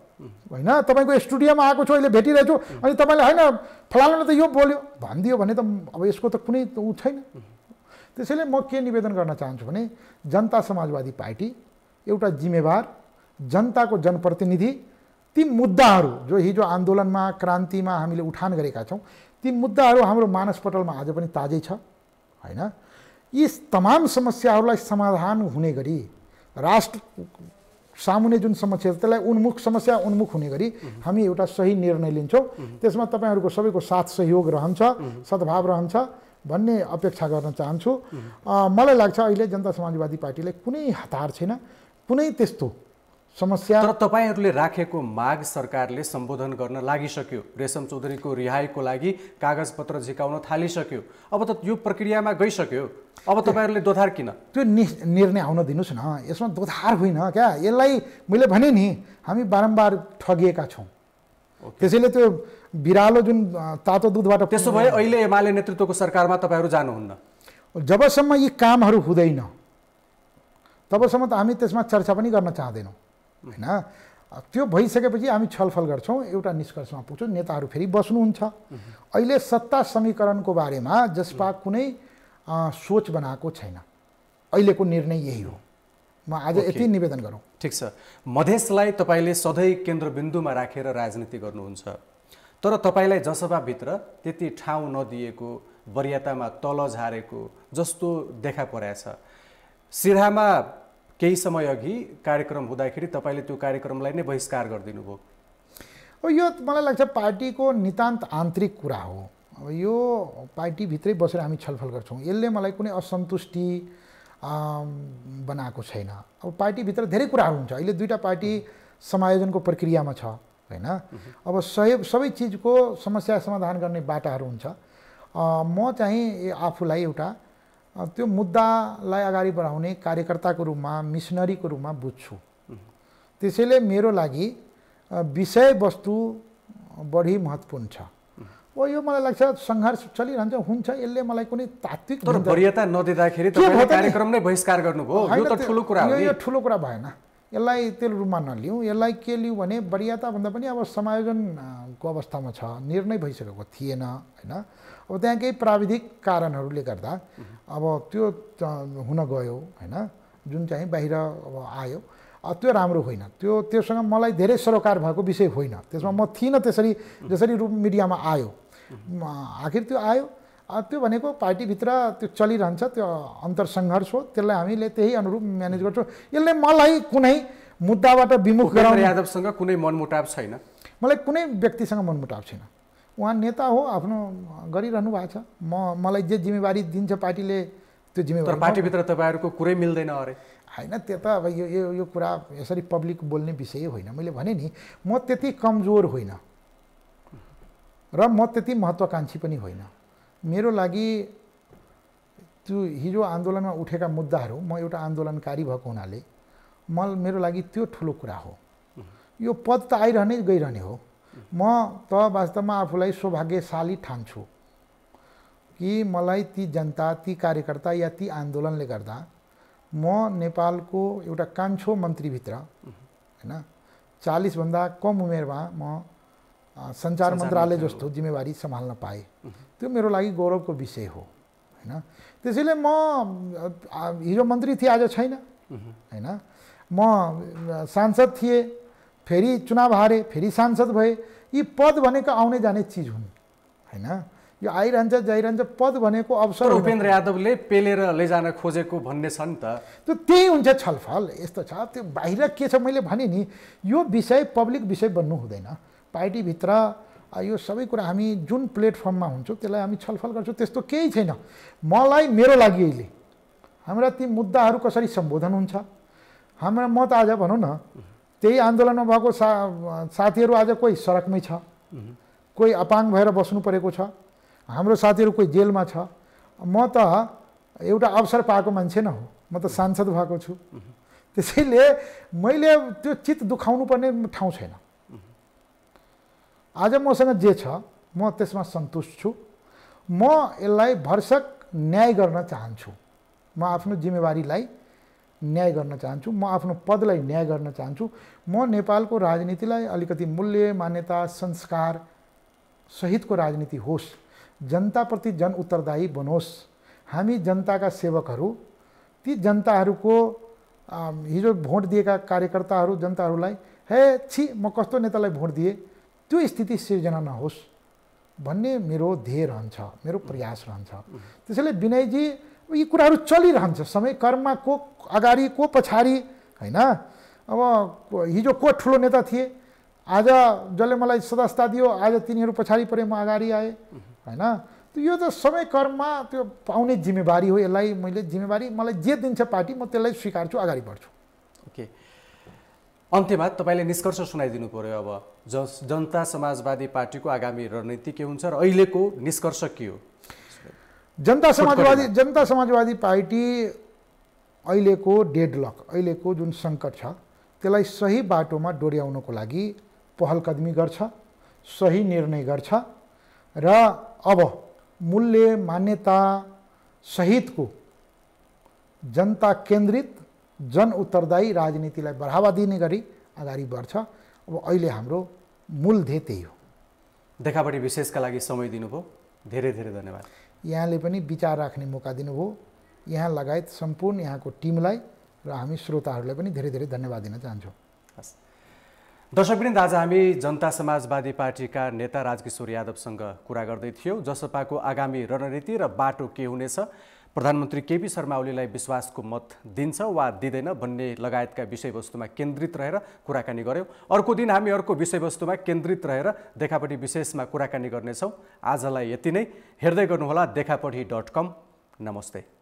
होइन। तपाईँको स्टुडियोमा आएको छु, अहिले भेटिरहेछु अनि तपाईँले होइन फलानाले त यो बोल्यो भनिदियो भने त अब यसको त कुनै ऊ छैन। त्यसैले म के निवेदन गर्न चाहन्छु भने जनता समाजवादी पार्टी एउटा जिम्मेवार जनताको जनप्रतिनिधि, ती मुद्दाहरू जो हिजो आन्दोलनमा, क्रान्तिमा हामीले उठान गरेका छौँ, ती मुद्दाहरू हाम्रो मानसपटलमा आज पनि ताजै छ होइन। यी तमाम समस्याहरूलाई समाधान हुने गरी राष्ट्र सामुन्ने जुन समस्या छ त्यसलाई समस्या उन्मुख हुने गरी हामी एउटा सही निर्णय लिन्छौँ। त्यसमा तपाईँहरूको सबैको साथ सहयोग रहन्छ, सद्भाव रहन्छ भन्ने अपेक्षा गर्न चाहन्छु। मलाई लाग्छ अहिले जनता समाजवादी पार्टीलाई कुनै हतार छैन, कुनै त्यस्तो समस्या। तर तपाईँहरूले राखेको माग सरकारले सम्बोधन गर्न लागिसक्यो। रेशम चौधरीको रिहाईको लागि कागजपत्र झिकाउन थालिसक्यो। अब त यो प्रक्रियामा गइसक्यो। अब तपाईँहरूले दोधार किन? त्यो निर्णय आउन दिनुहोस् न। यसमा दोधार होइन क्या। यसलाई मैले भने नि हामी बारम्बार ठगिएका छौँ। त्यसैले त्यो बिरालो जुन तातो दुधबाट, त्यसो भए अहिले एमाले नेतृत्वको सरकारमा तपाईँहरू जानुहुन्न? जबसम्म यी कामहरू हुँदैन तबसम्म त हामी त्यसमा चर्चा पनि गर्न चाहँदैनौँ होइन। त्यो भइसकेपछि हामी छलफल गर्छौँ, एउटा निष्कर्षमा पुग्छौँ। नेताहरू फेरि बस्नुहुन्छ। अहिले सत्ता समीकरणको बारेमा जसपा कुनै सोच बनाएको छैन। अहिलेको निर्णय यही हो। म आज यति निवेदन गरौँ। ठिक छ। मधेसलाई तपाईँले सधैँ केन्द्रबिन्दुमा राखेर राजनीति गर्नुहुन्छ, तर तपाईँलाई जसपाभित्र त्यति ठाउँ नदिएको, वरियतामा तल झारेको जस्तो देखा परेछ। सिराहामा केही समय अघि कार्यक्रम हुँदाखेरि तपाईँले त्यो कार्यक्रमलाई नै बहिष्कार गरिदिनु भयो। यो मलाई लाग्छ पार्टीको नितान्त आन्तरिक कुरा हो। अब यो पार्टीभित्रै बसेर हामी छलफल गर्छौँ। यसले मलाई कुनै असन्तुष्टि बनाएको छैन। अब पार्टीभित्र धेरै कुराहरू हुन्छ। अहिले दुईवटा पार्टी समायोजनको प्रक्रियामा छ होइन। अब सबै चिजको समस्या समाधान गर्ने बाटाहरू हुन्छ। म चाहिँ आफूलाई एउटा त्यो मुद्दालाई अगाडि बढाउने कार्यकर्ताको रूपमा, मिसनरीको रूपमा बुझ्छु। त्यसैले मेरो लागि विषयवस्तु बढी महत्त्वपूर्ण छ। यो मलाई लाग्छ सङ्घर्ष चलिरहन्छ, हुन्छ। यसले मलाई कुनै तात्विक वरियता नदिँदाखेरि तपाईँले कार्यक्रम नै बहिष्कार गर्नुभयो। यो त ठुलो कुरा हो। यो ठुलो कुरा भएन। यसलाई त्यो रूपमा नलिउँ। यसलाई के लिउँ भने वरियता भन्दा पनि अब समायोजनको अवस्थामा छ, निर्णय भइसकेको थिएन होइन। अब त्यहाँ केही प्राविधिक कारणहरूले गर्दा अब त्यो हुन गयो होइन, जुन चाहिँ बाहिर अब आयो। त्यो राम्रो होइन। त्योसँग मलाई धेरै सरोकार भएको विषय होइन। त्यसमा म थिइनँ त्यसरी जसरी मिडियामा आयो। आखिर त्यो आयो। त्यो भनेको पार्टीभित्र त्यो चलिरहन्छ, त्यो अन्तरसङ्घर्ष हो। त्यसलाई हामीले त्यही अनुरूप म्यानेज गर्छौँ। यसले मलाई कुनै मुद्दाबाट विमुख गराउन, यादवसँग कुनै मनमुटाव छैन। मलाई कुनै व्यक्तिसँग मनमुटाव छैन। उहाँ नेता हो, आफ्नो गरिरहनु भएको छ। मलाई जे जिम्मेवारी दिन्छ पार्टीले त्यो जिम्मेवारी। तर पार्टीभित्र तपाईँहरूको कुरै मिल्दैन अरे होइन। त्यो त अब यो कुरा यसरी पब्लिक बोल्ने विषय होइन। मैले भने नि म त्यति कमजोर होइन र म त्यति महत्त्वाकाङ्क्षी पनि होइन। मेरो लागि त्यो हिजो आन्दोलनमा उठेका मुद्दाहरू, म एउटा आन्दोलनकारी भएको हुनाले मेरो लागि त्यो ठुलो कुरा हो। यो पद त आइरहने गइरहने हो। म त वास्तवमा आफूलाई सौभाग्यशाली ठान्छु कि मलाई ती जनता, ती कार्यकर्ता या ती आन्दोलनले गर्दा म नेपालको एउटा कान्छो मन्त्रीभित्र होइन 40 भन्दा कम उमेरमा म सञ्चार मन्त्रालय जस्तो जिम्मेवारी सम्हाल्न पाएँ। त्यो मेरो लागि गौरवको विषय हो हैन। त्यसैले म हिजो मन्त्री थिएँ आज छैन हैन, म सांसद थिएँ फेरि चुनाव हारे फेरि सांसद भए। यी पद भनेको आउने जाने चिज हुन् हैन, यो आइरहन्छ जाइरहन्छ। पद भनेको अवसर। उपेन्द्र यादवले पेलेर लैजान खोजेको भन्ने छ नि त। त्यो त्यही हुन्छ छलफल। यस्तो छ, त्यो बाहिर के छ मैले भने नि, यो विषय पब्लिक विषय बन्नु हुँदैन। पार्टीभित्र यो सबै कुरा हामी जुन प्लेटफर्ममा हुन्छौँ त्यसलाई हामी छलफल गर्छौँ, त्यस्तो केही छैन। मलाई मेरो लागि अहिले हाम्रा ती मुद्दाहरू कसरी सम्बोधन हुन्छ, हाम्रा म त आज भनौँ न त्यही आन्दोलनमा भएको साथीहरू आज कोही सडकमै छ, कोही अपाङ भएर बस्नु परेको छ, हाम्रो साथीहरू कोही जेलमा छ। म त एउटा अवसर पाएको मान्छे न हो, म त सांसद भएको छु। त्यसैले मैले त्यो चित्त दुखाउनु पर्ने ठाउँ छैन। आज मसँग जे छ म त्यसमा सन्तुष्ट छु। म यसलाई भरसक न्याय गर्न चाहन्छु। म आफ्नो जिम्मेवारीलाई न्याय गर्न चाहन्छु, म आफ्नो पदलाई न्याय गर्न चाहन्छु। म नेपालको राजनीतिलाई अलिकति मूल्य मान्यता संस्कार सहितको राजनीति होस्, जनताप्रति जन उत्तरदायी बनोस्। हामी जनताका सेवकहरू, ती जनताहरूको हिजो भोट दिएका कार्यकर्ताहरू जनताहरूलाई हे छि म कस्तो नेतालाई भोट दिएँ त्यो स्थिति सिर्जना नहोस् भन्ने मेरो ध्येय रहन्छ, मेरो प्रयास रहन्छ। त्यसैले विनयजी यी कुराहरू चलिरहन्छ, समय कर्ममा को अगाडि को पछाडि हैन। अब हिजो को ठुलो नेता थिए, आज जसले मलाई सदस्यता दियो आज तिनीहरू पछाडि परे, म अगाडि आएँ हैन। यो त समय कर्ममा त्यो पाउने जिम्मेवारी हो। यसलाई मैले जिम्मेवारी मलाई जे दिन्छ पार्टी म त्यसलाई स्वीकार्छु, अगाडि बढ्छु। ओके, अन्त्यमा तपाईँले निष्कर्ष सुनाइदिनु पर्यो। अब जनता समाजवादी पार्टीको आगामी रणनीति के हुन्छ र अहिलेको निष्कर्ष के हो? जनता समाजवादी पार्टी अहिलेको डेडलक, अहिलेको जुन सङ्कट छ त्यसलाई सही बाटोमा डोर्याउनको लागि पहल कदमी गर्छ, सही निर्णय गर्छ र अब मूल्य मान्यता सहितको जनता केन्द्रित जन उत्तरदायी राजनीतिलाई बढावा दिने गरी अगाडि बढ्छ। अब अहिले हाम्रो मूल ध्येय त्यही हो। देखापट्टि विशेषका लागि समय दिनुभयो, धेरै धेरै धन्यवाद। यहाँले पनि विचार राख्ने मौका दिनुभयो, यहाँ लगायत सम्पूर्ण यहाँको टिमलाई र हामी श्रोताहरूलाई पनि धेरै धेरै धन्यवाद दिन चाहन्छौँ। हस्, दर्शकवृन्द, आज हामी जनता समाजवादी पार्टीका नेता राजकिशोर यादवसँग कुरा गर्दै थियौँ। जसपाको आगामी रणनीति र बाटो के हुनेछ, प्रधानमन्त्री केपी शर्मा ओलीलाई विश्वासको मत दिन्छ वा दिँदैन भन्ने लगायतका विषयवस्तुमा केन्द्रित रहेर कुराकानी गऱ्यौँ। अर्को दिन हामी अर्को विषयवस्तुमा केन्द्रित रहेर देखापट्टि विशेषमा कुराकानी गर्नेछौँ। आजलाई यति नै। हेर्दै गर्नुहोला देखापट्टि.com। नमस्ते।